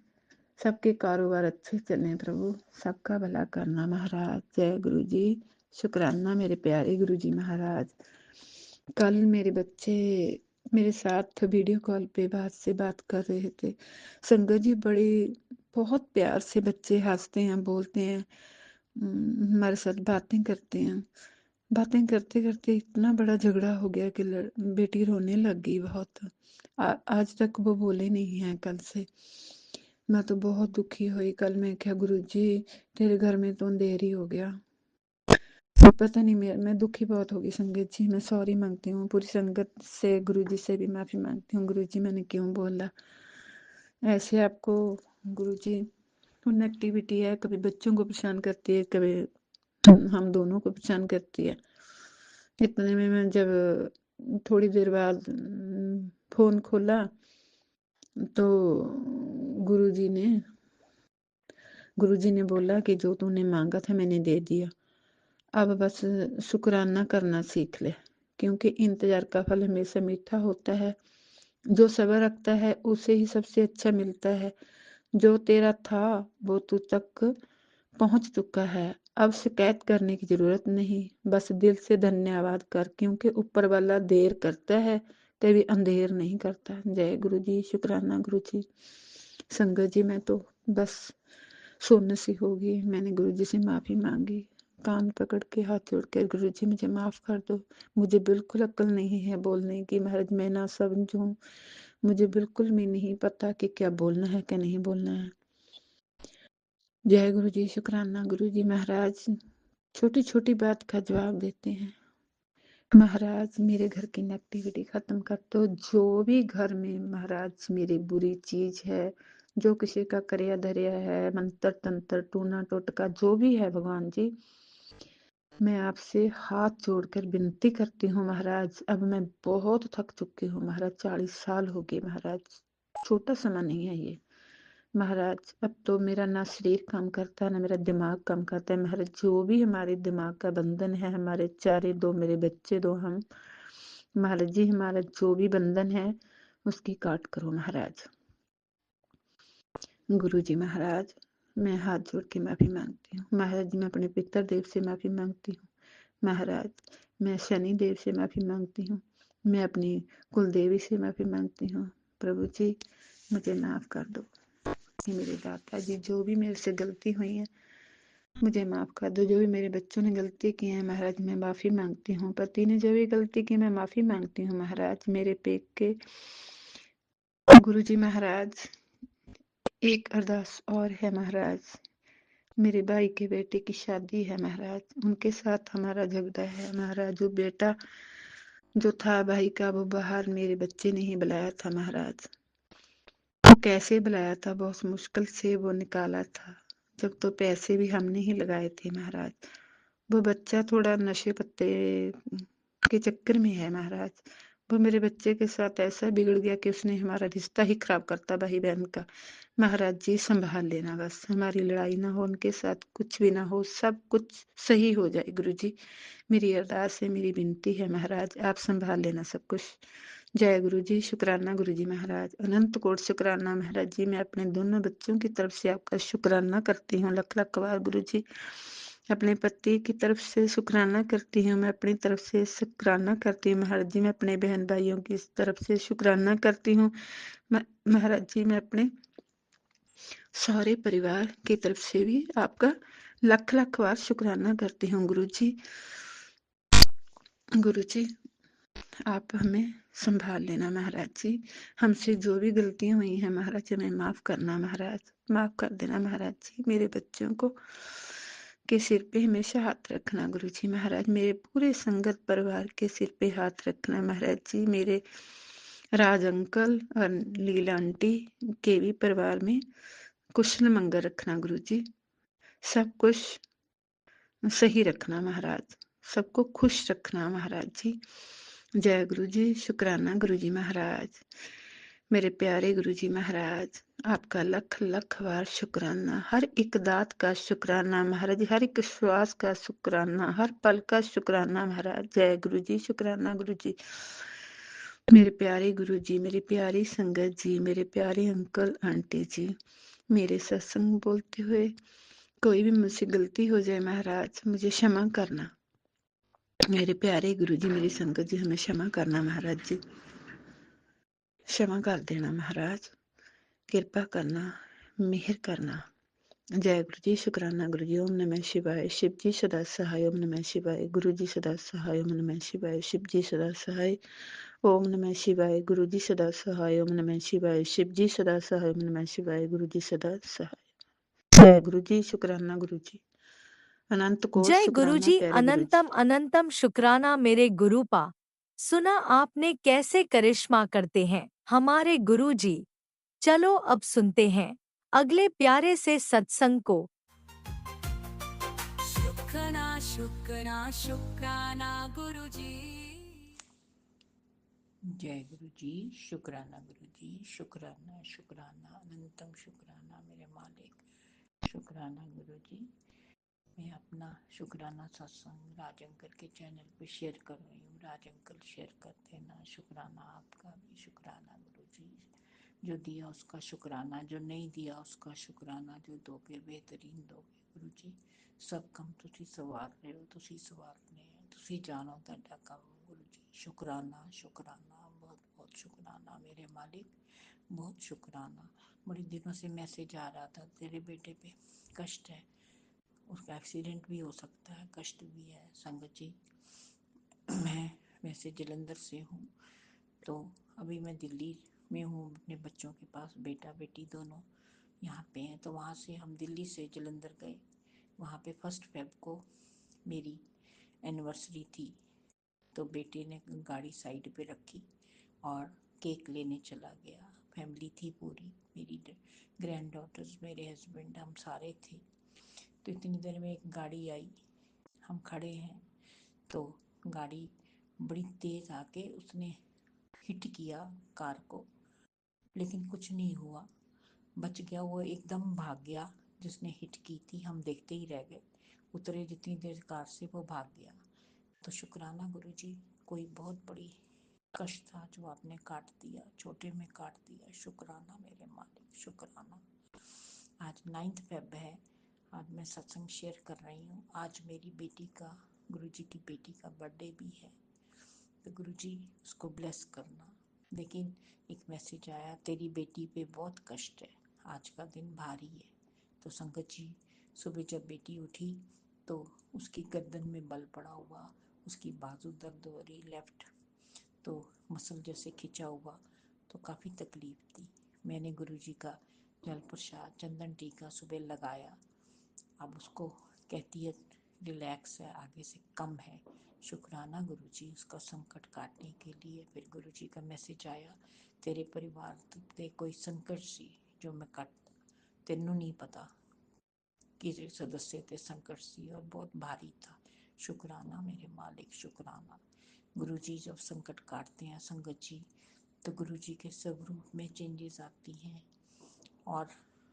सबके कारोबार अच्छे चलें प्रभु, सबका भला करना महाराज। जय गुरु जी। शुक्राना मेरे प्यारे गुरु जी महाराज। कल मेरे बच्चे मेरे साथ वीडियो कॉल पे बात कर रहे थे। संगत जी बड़ी बहुत प्यार से बच्चे हंसते हैं, बोलते हैं, हमारे साथ बातें करते हैं। बातें करते करते इतना बड़ा झगड़ा हो गया कि बेटी रोने लग गई बहुत। आज तक वो बोले नहीं हैं कल से। मैं तो बहुत दुखी हुई कल। मैं क्या गुरुजी तेरे घर में तो अंधेर ही हो गया। पता नहीं, मैं दुखी बहुत होगी संगत जी। मैं सॉरी मांगती हूँ पूरी संगत से, गुरुजी से भी माफी मांगती हूँ। गुरुजी मैंने क्यों बोला ऐसे आपको। गुरुजी नेगेटिविटी है, कभी बच्चों को परेशान करती है, कभी हम दोनों को परेशान करती है। इतने में मैं जब थोड़ी देर बाद फोन खोला तो गुरुजी ने बोला कि जो तूने मांगा था मैंने दे दिया, अब बस शुक्राना करना सीख ले, क्योंकि इंतजार का फल हमेशा मीठा होता है। जो सब्र रखता है उसे ही सबसे अच्छा मिलता है। जो तेरा था वो तू तक पहुंच चुका है। अब शिकायत करने की जरूरत नहीं, बस दिल से धन्यवाद कर, क्योंकि ऊपर वाला देर करता है कभी अंधेर नहीं करता। जय गुरु जी, शुक्राना गुरु जी। संगत जी मैं तो बस सोने सी होगी। मैंने गुरु जी से माफी मांगी, कान पकड़ के हाथ जोड़ कर, गुरु जी मुझे माफ कर दो, मुझे बिल्कुल अक्ल नहीं है बोलने की। महाराज मैं ना समझूं, मुझे बिल्कुल भी नहीं पता कि क्या बोलना है क्या नहीं बोलना है। जय गुरु जी, शुक्राना गुरु जी। महाराज छोटी छोटी बात का जवाब देते हैं। महाराज मेरे घर की नेगेटिविटी खत्म कर दो। जो भी घर में महाराज मेरी बुरी चीज है, जो किसी का करया धरिया है, मंत्र तंत्र टूना टोटका जो भी है, भगवान जी मैं आपसे हाथ जोड़कर विनती करती हूँ महाराज। अब मैं बहुत थक चुकी हूँ महाराज, 40 साल हो गए महाराज, छोटा समय नहीं है ये महाराज। अब तो मेरा ना शरीर काम करता है ना मेरा दिमाग काम करता है महाराज। जो भी हमारे दिमाग का बंधन है, हमारे चारे, 2 मेरे बच्चे, 2 हम महाराज जी, हमारा जो भी बंधन है उसकी काट करो महाराज। गुरु जी महाराज मैं हाथ जोड़ के माफी मांगती हूँ महाराज जी। मैं अपने पितर देव से माफी मांगती हूँ महाराज। मैं शनि देव से माफी मांगती हूँ। मैं अपनी कुलदेवी से माफी मांगती हूँ। प्रभु जी मुझे माफ कर दो। मेरे दाता जी जो भी मेरे से गलती हुई है मुझे माफ कर दो। जो भी मेरे बच्चों ने गलती की है महाराज मैं माफी मांगती हूँ। पति ने जो भी गलती की मैं माफी मांगती हूँ महाराज। मेरे पेट के गुरु जी महाराज एक अरदास और है महाराज। मेरे भाई के बेटे की शादी है महाराज, उनके साथ हमारा झगड़ा है महाराज। जो बेटा जो था भाई का वो बाहर मेरे बच्चे ने ही बुलाया था महाराज। वो कैसे बुलाया था, बहुत मुश्किल से वो निकाला था, जब तो पैसे भी हमने ही लगाए थे महाराज। वो बच्चा थोड़ा नशे पत्ते के चक्कर में है महाराज। वो मेरे बच्चे के साथ ऐसा बिगड़ गया कि उसने हमारा रिश्ता ही खराब करता भाई बहन का। महाराज जी संभाल लेना, बस हमारी लड़ाई ना हो, उनके साथ कुछ भी ना हो, सब कुछ सही हो जाए गुरु जी। मेरी अरदास है, मेरी विनती है महाराज, आप संभाल लेना सब कुछ। जय गुरु जी, शुक्राना गुरु जी महाराज। अनंत कोट शुक्राना महाराज जी। मैं अपने दोनों बच्चों की तरफ से आपका शुक्राना करती हूँ लख लख बार गुरु जी। अपने पति की तरफ से शुक्राना करती हूँ, मैं अपनी तरफ से शुक्राना करती हूँ महाराज जी। मैं अपने बहन भाइयों की तरफ से शुक्राना करती हूँ महाराज जी। मैं अपने सारे परिवार की तरफ से भी आपका लख लख बार शुक्राना करती हूँ गुरु जी। गुरु जी आप हमें संभाल लेना महाराज जी। हमसे जो भी गलतियां हुई हैं महाराज हमें माफ करना महाराज, माफ कर देना महाराज जी। मेरे बच्चों को के सिर पे हमेशा हाथ रखना गुरु जी महाराज। मेरे पूरे संगत परिवार के सिर पे हाथ रखना महाराज जी। मेरे राज अंकल और लीला आंटी के भी परिवार में कुशल मंगल रखना गुरु जी। सब कुछ सही रखना महाराज, सबको खुश रखना महाराज जी। जय गुरु जी, शुक्राना गुरु जी महाराज। मेरे प्यारे गुरु जी महाराज आपका लख लख बार शुक्राना, हर एक दात का शुक्राना महाराज, हर एक श्वास का शुक्राना, हर पल का शुक्राना महाराज। जय गुरु जी, शुक्राना गुरु जी। मेरे प्यारे गुरु जी, मेरी प्यारी संगत जी, मेरे प्यारे अंकल आंटी जी, मेरे सत्संग बोलते हुए कोई भी मुझसे गलती हो जाए महाराज मुझे क्षमा करना। मेरे प्यारे गुरु जी, मेरी संगत जी हमें क्षमा करना महाराज जी, क्षमा कर देना महाराज, कृपा करना। मेहर करना। जय गुरु जी, शुक्राना गुरु जी। ओम नमः शिवाय। शिव जी सदा सहाय। ओम नमः शिवाय। गुरु जी सदा सहाय। ओम नमः शिवाय। शिव जी सदा सहाय। ओम नमः शिवाय। गुरु जी सदा सहाय। ओम नमः शिवाय। शिव जी सदा सहाय। ओम नमः शिवाय। गुरु जी सदा सहाय। जय गुरु जी, शुक्राना गुरु जी। अनंत कोट जय शुक्राना गुरुजी, प्यारे गुरु जी। अनंतम अनंतम शुक्राना मेरे गुरुपा। सुना आपने कैसे करिश्मा करते हैं हमारे गुरुजी। चलो अब सुनते हैं अगले प्यारे से सत्संग को। शुक्राना शुक्राना शुक्राना गुरुजी। जय गुरु जी, शुक्राना गुरु जी। शुक्राना शुक्राना अनंतम शुक्राना मेरे मालिक। शुक्राना गुरु जी। मैं अपना शुक्राना सत्संग राज अंकल के चैनल पे शेयर कर रही हूँ। राज अंकल शेयर कर देना। शुक्राना आपका भी। शुक्राना गुरु जी। जो दिया उसका शुक्राना, जो नहीं दिया उसका शुक्राना। जो दोगे बेहतरीन दोगे गुरु जी। सब कम तुसी सवार रहे हो, तुसी सवारने हैं, तुसी जानो ਤੁਹਾਡਾ ਕੰਮ गुरु जी। शुक्राना शुक्राना, बहुत बहुत शुक्राना मेरे मालिक। बहुत शुक्राना। बड़े दिनों से मैसेज आ रहा था तेरे बेटे पे कष्ट है, उसका एक्सीडेंट भी हो सकता है, कष्ट भी है। संगत जी, मैं वैसे जलंधर से हूँ, तो अभी मैं दिल्ली में हूँ अपने बच्चों के पास। बेटा बेटी दोनों यहाँ पे हैं। तो वहाँ से हम दिल्ली से जलंधर गए। वहाँ पे 1 फ़रवरी को मेरी एनिवर्सरी थी, तो बेटे ने गाड़ी साइड पे रखी और केक लेने चला गया। फैमिली थी पूरी, मेरी ग्रैंड डॉटर्स, मेरे हस्बैंड, हम सारे थे। तो इतनी देर में एक गाड़ी आई, हम खड़े हैं, तो गाड़ी बड़ी तेज आके उसने हिट किया कार को, लेकिन कुछ नहीं हुआ, बच गया। वो एकदम भाग गया जिसने हिट की थी, हम देखते ही रह गए। उतरे जितनी देर कार से वो भाग गया। तो शुक्राना गुरु जी, कोई बहुत बड़ी कष्ट था जो आपने काट दिया, छोटे में काट दिया। शुक्राना मेरे मालिक, शुक्राना। आज 9 फ़रवरी है। आज मैं सत्संग शेयर कर रही हूँ। आज मेरी बेटी का, गुरु जी की बेटी का बर्थडे भी है, तो गुरु जी उसको ब्लेस करना। लेकिन एक मैसेज आया, तेरी बेटी पे बहुत कष्ट है, आज का दिन भारी है। तो संगत जी, सुबह जब बेटी उठी तो उसकी गर्दन में बल पड़ा हुआ, उसकी बाजू दर्द हो रही लेफ्ट, तो मसल जैसे खिंचा हुआ, तो काफ़ी तकलीफ थी। मैंने गुरु जी का जल प्रसाद चंदन टीका सुबह लगाया। अब उसको कहती है रिलैक्स है, आगे से कम है। शुक्राना गुरु जी, उसका संकट काटने के लिए। फिर गुरु जी का मैसेज आया, तेरे परिवार ते कोई संकट सी जो मैं कट, तेनू नहीं पता कि सदस्य ते संकट सी और बहुत भारी था। शुक्राना मेरे मालिक, शुक्राना। गुरु जी जब संकट काटते हैं संगत जी, तो गुरु जी के सब रूप में चेंजेस आती हैं और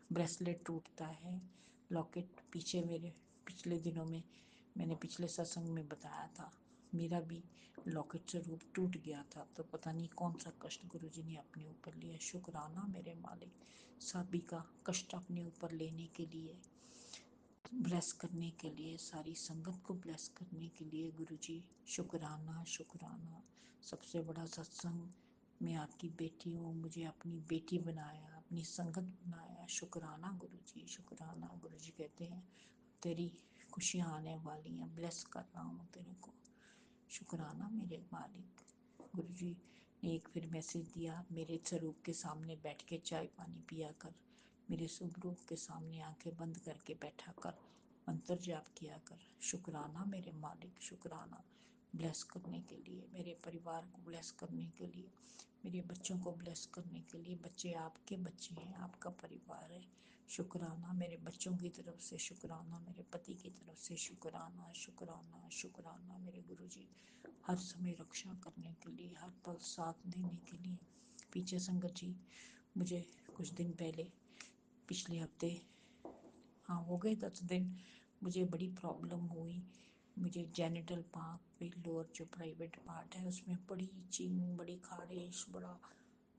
ब्रेसलेट टूटता है, लॉकेट। पीछे मेरे पिछले दिनों में मैंने पिछले सत्संग में बताया था, मेरा भी लॉकेट से रूप टूट गया था। तो पता नहीं कौन सा कष्ट गुरु जी ने अपने ऊपर लिया। शुक्राना मेरे मालिक, सभी का कष्ट अपने ऊपर लेने के लिए, ब्लेस करने के लिए, सारी संगत को ब्लेस करने के लिए गुरु जी। शुक्राना शुक्राना। सबसे बड़ा सत्संग, मैं आपकी बेटी हूँ, मुझे अपनी बेटी बनाया, अपनी संगत बनाया। शुक्राना गुरु जी, शुक्राना। गुरु जी कहते हैं तेरी खुशियाँ आने वाली हैं, ब्लेस कर रहा हूँ तेरे को। शुक्राना मेरे मालिक। गुरु जी ने एक फिर मैसेज दिया, मेरे स्वरूप के सामने बैठ के चाय पानी पिया कर, मेरे स्वरूप के सामने आंखें बंद करके बैठा कर, मंत्र जाप किया कर। शुक्राना मेरे मालिक, शुक्राना। ब्लेस करने के लिए, मेरे परिवार को ब्लेस करने के लिए, मेरे बच्चों को ब्लेस करने के लिए। बच्चे आपके बच्चे हैं, आपका परिवार है। शुक्राना मेरे बच्चों की तरफ से, शुक्राना मेरे पति की तरफ से। शुक्राना शुक्राना शुक्राना मेरे गुरु जी, हर समय रक्षा करने के लिए, हर पल साथ देने के लिए। पीछे संगत जी, मुझे कुछ दिन पहले, पिछले हफ्ते, हाँ हो गए 10 दिन, मुझे बड़ी प्रॉब्लम हुई। मुझे जेनिटल पार्ट पे लोअर जो प्राइवेट पार्ट है उसमें बड़ी इचिंग, बड़ी खारिश, बड़ा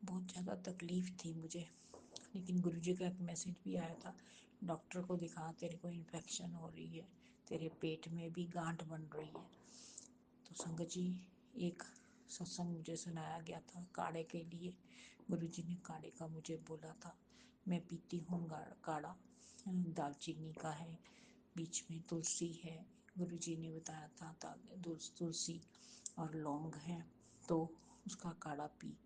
बहुत ज़्यादा तकलीफ़ थी मुझे। लेकिन गुरु जी का एक मैसेज भी आया था, डॉक्टर को दिखा, तेरे को इन्फेक्शन हो रही है, तेरे पेट में भी गांठ बन रही है। तो संगत जी, एक सत्संग मुझे सुनाया गया था काढ़े के लिए। गुरु जी ने काढ़े का मुझे बोला था, मैं पीती हूँ काढ़ा, दालचीनी का है, बीच में तुलसी है, गुरुजी ने बताया था तुलसी और लौंग है, तो उसका काढ़ा पी,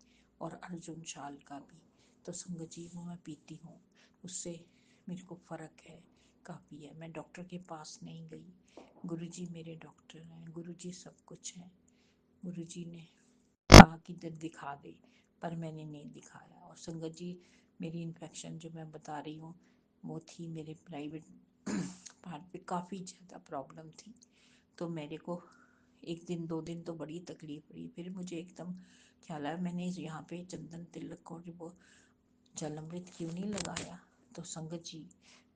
और अर्जुन शाल का भी। तो संगत जी वो मैं पीती हूँ, उससे मेरे को फ़र्क है, काफ़ी है। मैं डॉक्टर के पास नहीं गई, गुरुजी मेरे डॉक्टर हैं, गुरुजी सब कुछ हैं। गुरुजी ने कहा कि दिखा दे, पर मैंने नहीं दिखाया। और संगत जी मेरी इन्फेक्शन जो मैं बता रही हूँ वो थी मेरे प्राइवेट पार्ट पे, काफ़ी ज़्यादा प्रॉब्लम थी। तो मेरे को 1 दिन 2 दिन तो बड़ी तकलीफ हुई, फिर मुझे एकदम ख्याल आया मैंने यहाँ पे चंदन तिलक और वो जलामृत क्यों नहीं लगाया। तो संगत जी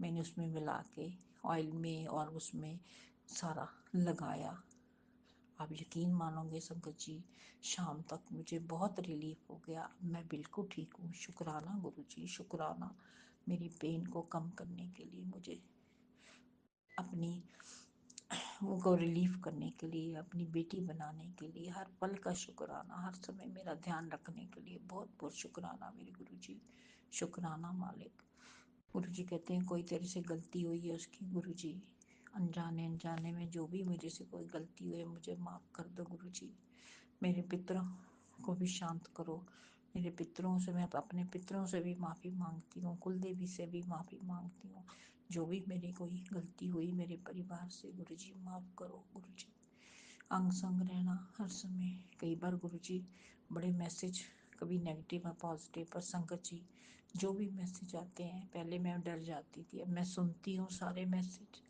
मैंने उसमें मिला के ऑयल में और उसमें सारा लगाया। आप यकीन मानोगे संगत जी, शाम तक मुझे बहुत रिलीफ हो गया, मैं बिल्कुल ठीक हूँ। शुक्राना गुरुजी, शुक्राना मेरी पेन को कम करने के लिए, मुझे अपनी को रिलीफ करने के लिए, अपनी बेटी बनाने के लिए, हर पल का शुक्राना, हर समय मेरा ध्यान रखने के लिए बहुत बहुत शुक्राना मेरे गुरुजी, शुक्राना मालिक। गुरुजी कहते हैं कोई तेरे से गलती हुई है उसकी, गुरुजी अनजाने में जो भी मेरे से कोई गलती हुई है मुझे माफ़ कर दो गुरुजी। मेरे पितरों को भी शांत करो, मेरे पितरों से, मैं अपने पितरों से भी माफ़ी मांगती हूँ, कुल देवी से भी माफ़ी मांगती हूँ। जो भी मेरी कोई गलती हुई मेरे परिवार से, गुरुजी माफ़ करो गुरुजी। अंग संग रहना हर समय। कई बार गुरुजी बड़े मैसेज, कभी नेगेटिव और पॉजिटिव, पर संगत जी जो भी मैसेज आते हैं, पहले मैं डर जाती थी, अब मैं सुनती हूँ सारे मैसेज,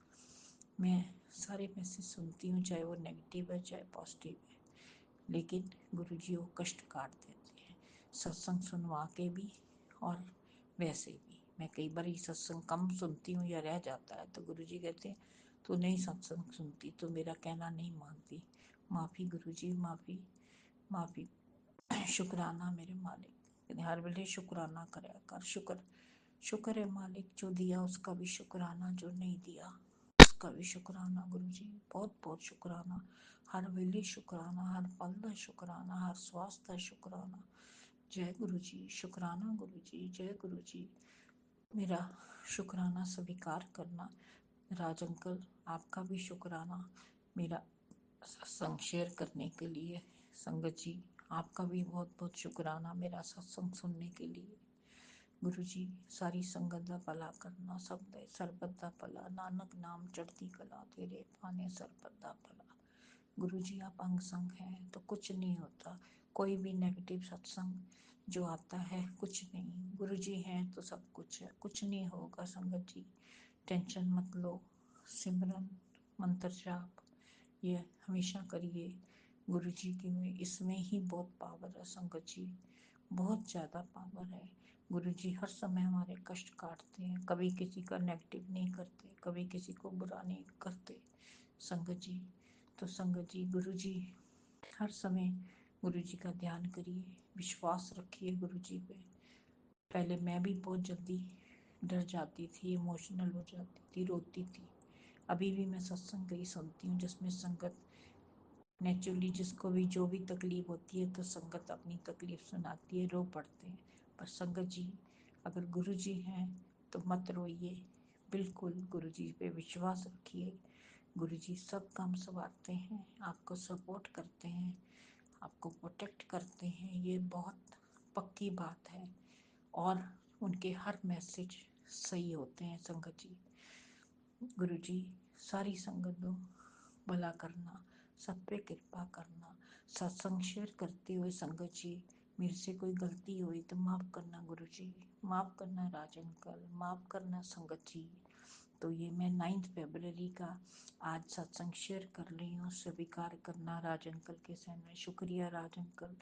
मैं सारे मैसेज सुनती हूँ, चाहे वो नेगेटिव है चाहे पॉजिटिव है, लेकिन गुरुजी वो कष्ट काट देते हैं, सत्संग सुनवा के भी और वैसे भी। मैं कई बार सत्संग कम सुनती हूँ या रह जाता है तो गुरुजी कहते हैं तू नहीं सत्संग सुनती, तो मेरा कहना नहीं मानती, माफ़ी गुरुजी, माफ़ी माफ़ी। शुक्राना मेरे मालिक, हर वेले शुक्राना कराया कर। शुक्र है मालिक, जो दिया उसका भी शुक्राना, जो नहीं दिया उसका भी शुक्राना गुरुजी, बहुत बहुत शुक्राना, हर वेले शुक्राना, हर पल का शुक्राना, हर स्वास्थ्य का शुक्राना। जय गुरुजी, शुक्राना गुरुजी, जय गुरुजी। मेरा शुक्राना स्वीकार करना। राज अंकल आपका भी शुक्राना मेरा सत्संग शेयर करने के लिए। संगत जी आपका भी बहुत बहुत शुक्राना मेरा सत्संग सुनने के लिए। गुरु जी सारी संगत दा भला करना, सब दे सरबत दा भला, नानक नाम चढ़ती कला, तेरे पाने सरबत दा भला। गुरु जी आप अंग संग हैं तो कुछ नहीं होता, कोई भी नेगेटिव सत्संग जो आता है कुछ नहीं, गुरु जी हैं तो सब कुछ है, कुछ नहीं होगा। संगत जी टेंशन मत लो, सिमरन मंत्र जाप ये हमेशा करिए। गुरु जी की में इसमें ही बहुत पावर है संगत जी, बहुत ज़्यादा पावर है। गुरु जी हर समय हमारे कष्ट काटते हैं, कभी किसी का नेगेटिव नहीं करते, कभी किसी को बुरा नहीं करते संगत जी। तो संगत जी गुरु जी हर समय गुरु जी का ध्यान करिए, विश्वास रखिए गुरु जी पे। पहले मैं भी बहुत जल्दी डर जाती थी, इमोशनल हो जाती थी, रोती थी। अभी भी मैं सत्संग कई सुनती हूँ जिसमें संगत नेचुरली जिसको भी जो भी तकलीफ होती है तो संगत अपनी तकलीफ सुनाती है, रो पड़ते हैं। पर संगत जी अगर गुरु जी हैं तो मत रोइए, बिल्कुल गुरु जी पे विश्वास रखिए। गुरु जी सब काम संवारते हैं, आपको सपोर्ट करते हैं, आपको प्रोटेक्ट करते हैं, ये बहुत पक्की बात है। और उनके हर मैसेज सही होते हैं संगत जी। गुरु जी सारी संगत को भला करना, सब पे कृपा करना। सत्संग शेयर करते हुए संगत जी मेरे से कोई गलती हुई तो माफ़ करना गुरु जी, माफ़ करना राज अंकल, माफ़ करना संगत जी। तो ये मैं 9 फरवरी का आज सत्संग शेयर कर रही हूँ, स्वीकार करना राज अंकल के सामने। शुक्रिया राज अंकल,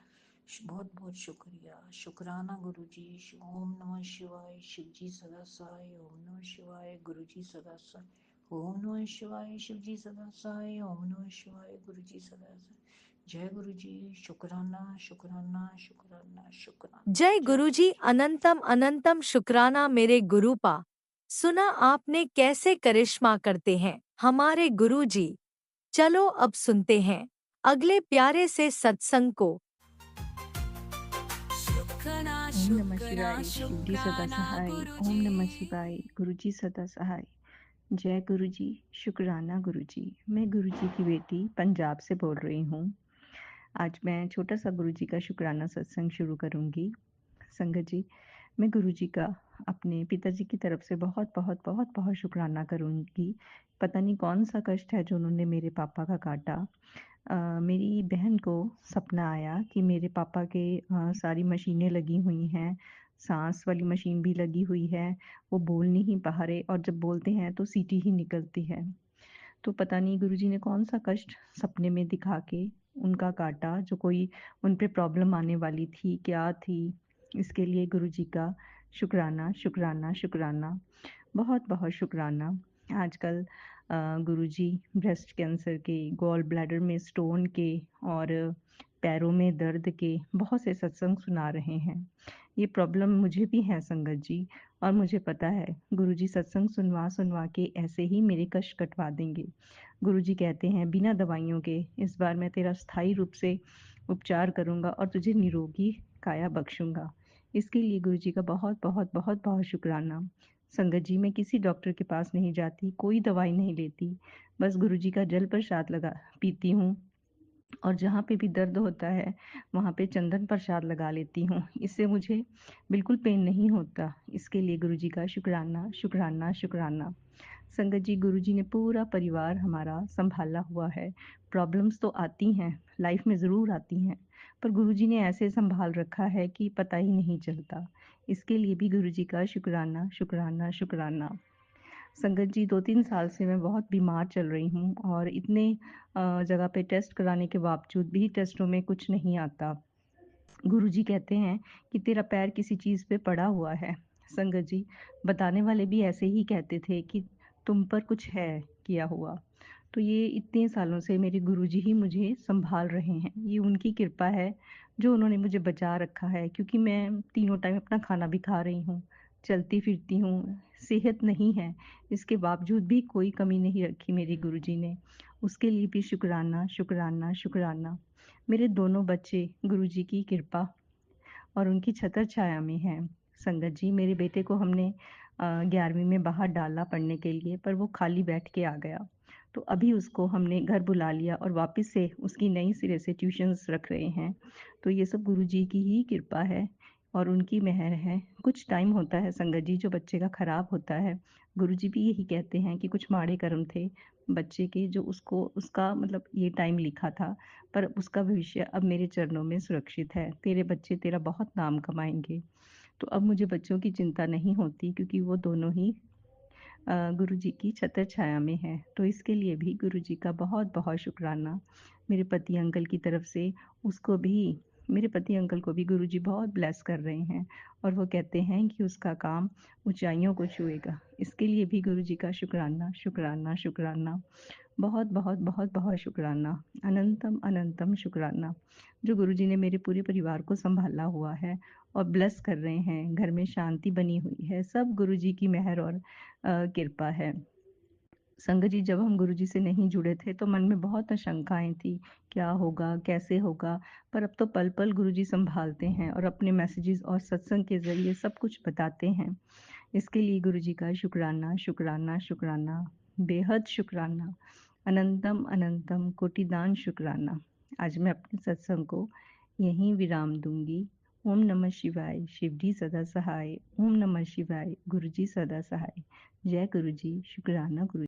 बहुत बहुत शुक्रिया, शुक्राना गुरु जी। ओम नमः शिवाय, शिव जी सदा सहाय, ओम नमः शिवाय, गुरु जी सदा सहाय, ओम नमः शिवाय, शिव जी सदा सहाय, ओम नमः शिवाय, गुरु जी सदा सहाय। जय गुरु जी, शुक्राना शुक्राना शुक्राना शुक्राना। जय गुरुजी, अनंतम अनंतम शुक्राना मेरे गुरुपा। सुना आपने कैसे करिश्मा करते हैं हमारे गुरुजी। चलो अब सुनते हैं अगले प्यारे से सत्संग को। शुक्राना ओम नमः शुक्राना शिवाय शिवजी सदा शुक्राना सहाय। गुरुजी ओम नमः शिवाय गुरुजी सदा सहाय। जय गुरुजी, शुक्राना गुरुजी। मैं गुरुजी की बेटी पंजाब से बोल रही हूँ। आज मैं छोटा सा गुरुजी का शुक्राना सत्संग शुरू करूँगी। संगत जी, मैं गुरुजी का अपने पिताजी की तरफ से बहुत बहुत बहुत बहुत शुक्राना करूँगी। पता नहीं कौन सा कष्ट है जो उन्होंने मेरे पापा का काटा। मेरी बहन को सपना आया कि मेरे पापा के सारी मशीनें लगी हुई हैं, सांस वाली मशीन भी लगी हुई है, वो बोल नहीं पा रहे और जब बोलते हैं तो सीटी ही निकलती है। तो पता नहीं गुरुजी ने कौन सा कष्ट सपने में दिखा के उनका काटा, जो कोई उन पे प्रॉब्लम आने वाली थी, क्या थी। इसके लिए गुरुजी का शुक्राना शुक्राना शुक्राना, बहुत बहुत शुक्राना। आजकल गुरुजी ब्रेस्ट कैंसर के, गॉल ब्लैडर में स्टोन के और पैरों में दर्द के बहुत से सत्संग सुना रहे हैं। ये प्रॉब्लम मुझे भी है संगत जी, और मुझे पता है गुरुजी सत्संग सुनवा सुनवा के ऐसे ही मेरे कष्ट कटवा देंगे। गुरुजी कहते हैं बिना दवाइयों के इस बार मैं तेरा स्थायी रूप से उपचार करूंगा और तुझे निरोगी काया बख्शूंगा। इसके लिए गुरुजी का बहुत बहुत बहुत बहुत शुक्राना। संगत जी, मैं किसी डॉक्टर के पास नहीं जाती, कोई दवाई नहीं लेती, बस गुरुजी का जल प्रसाद लगा पीती हूँ और जहाँ पे भी दर्द होता है वहाँ पे चंदन प्रसाद लगा लेती हूँ। इससे मुझे बिल्कुल पेन नहीं होता। इसके लिए गुरुजी का शुक्राना शुक्राना शुक्राना। संगत जी, गुरुजी ने पूरा परिवार हमारा संभाला हुआ है। प्रॉब्लम्स तो आती हैं, लाइफ में ज़रूर आती हैं, पर गुरुजी ने ऐसे संभाल रखा है कि पता ही नहीं चलता। इसके लिए भी गुरुजी का शुक्राना शुक्राना शुक्राना। संगत जी, 2-3 साल से मैं बहुत बीमार चल रही हूँ और इतने जगह पे टेस्ट कराने के बावजूद भी टेस्टों में कुछ नहीं आता। गुरुजी कहते हैं कि तेरा पैर किसी चीज़ पे पड़ा हुआ है। संगत जी, बताने वाले भी ऐसे ही कहते थे कि तुम पर कुछ है किया हुआ। तो ये इतने सालों से मेरे गुरुजी ही मुझे संभाल रहे हैं। ये उनकी कृपा है जो उन्होंने मुझे बचा रखा है, क्योंकि मैं तीनों टाइम अपना खाना भी खा रही हूँ, चलती फिरती हूँ, सेहत नहीं है, इसके बावजूद भी कोई कमी नहीं रखी मेरे गुरुजी ने। उसके लिए भी शुक्राना शुक्राना शुक्राना। मेरे दोनों बच्चे गुरुजी की कृपा और उनकी छतर छाया में हैं। संगत जी, मेरे बेटे को हमने 11वीं में बाहर डाला पढ़ने के लिए, पर वो खाली बैठ के आ गया। तो अभी उसको हमने घर बुला लिया और वापस से उसकी नई सिरे से ट्यूशन्स रख रहे हैं। तो ये सब गुरुजी की ही कृपा है और उनकी मेहर है। कुछ टाइम होता है संगत जी जो बच्चे का खराब होता है। गुरुजी भी यही कहते हैं कि कुछ माड़े कर्म थे बच्चे के, जो उसको उसका मतलब ये टाइम लिखा था, पर उसका भविष्य अब मेरे चरणों में सुरक्षित है। तेरे बच्चे तेरा बहुत नाम कमाएंगे। तो अब मुझे बच्चों की चिंता नहीं होती, क्योंकि वो दोनों ही गुरुजी की छत्र छाया में है। तो इसके लिए भी गुरुजी का बहुत बहुत शुक्राना। मेरे पति अंकल की तरफ से उसको भी, मेरे पति अंकल को भी गुरुजी बहुत ब्लेस कर रहे हैं और वो कहते हैं कि उसका काम ऊंचाइयों को छुएगा। इसके लिए भी गुरुजी का शुक्राना शुक्राना शुक्राना, बहुत बहुत बहुत बहुत शुक्राना, अनंतम अनंतम शुक्राना, जो गुरुजी ने मेरे पूरे परिवार को संभाला हुआ है और ब्लेस कर रहे हैं। घर में शांति बनी हुई है, सब गुरुजी की मेहर और कृपा है। संगत जी, जब हम गुरुजी से नहीं जुड़े थे तो मन में बहुत आशंकाएं थी, क्या होगा, कैसे होगा, पर अब तो पल पल गुरुजी संभालते हैं और अपने मैसेजेस और सत्संग के जरिए सब कुछ बताते हैं। इसके लिए गुरुजी का शुक्राना शुक्राना शुक्राना, बेहद शुक्राना, अनंतम अनंतम कोटिदान शुक्राना। आज मैं अपने सत्संग को यहीं विराम दूंगी। ओम नमः शिवाय, शिवजी सदा सहाय। ओम नमः शिवाय, गुरुजी सदा सहाय। जय गुरुजी, शुक्राना गुरु।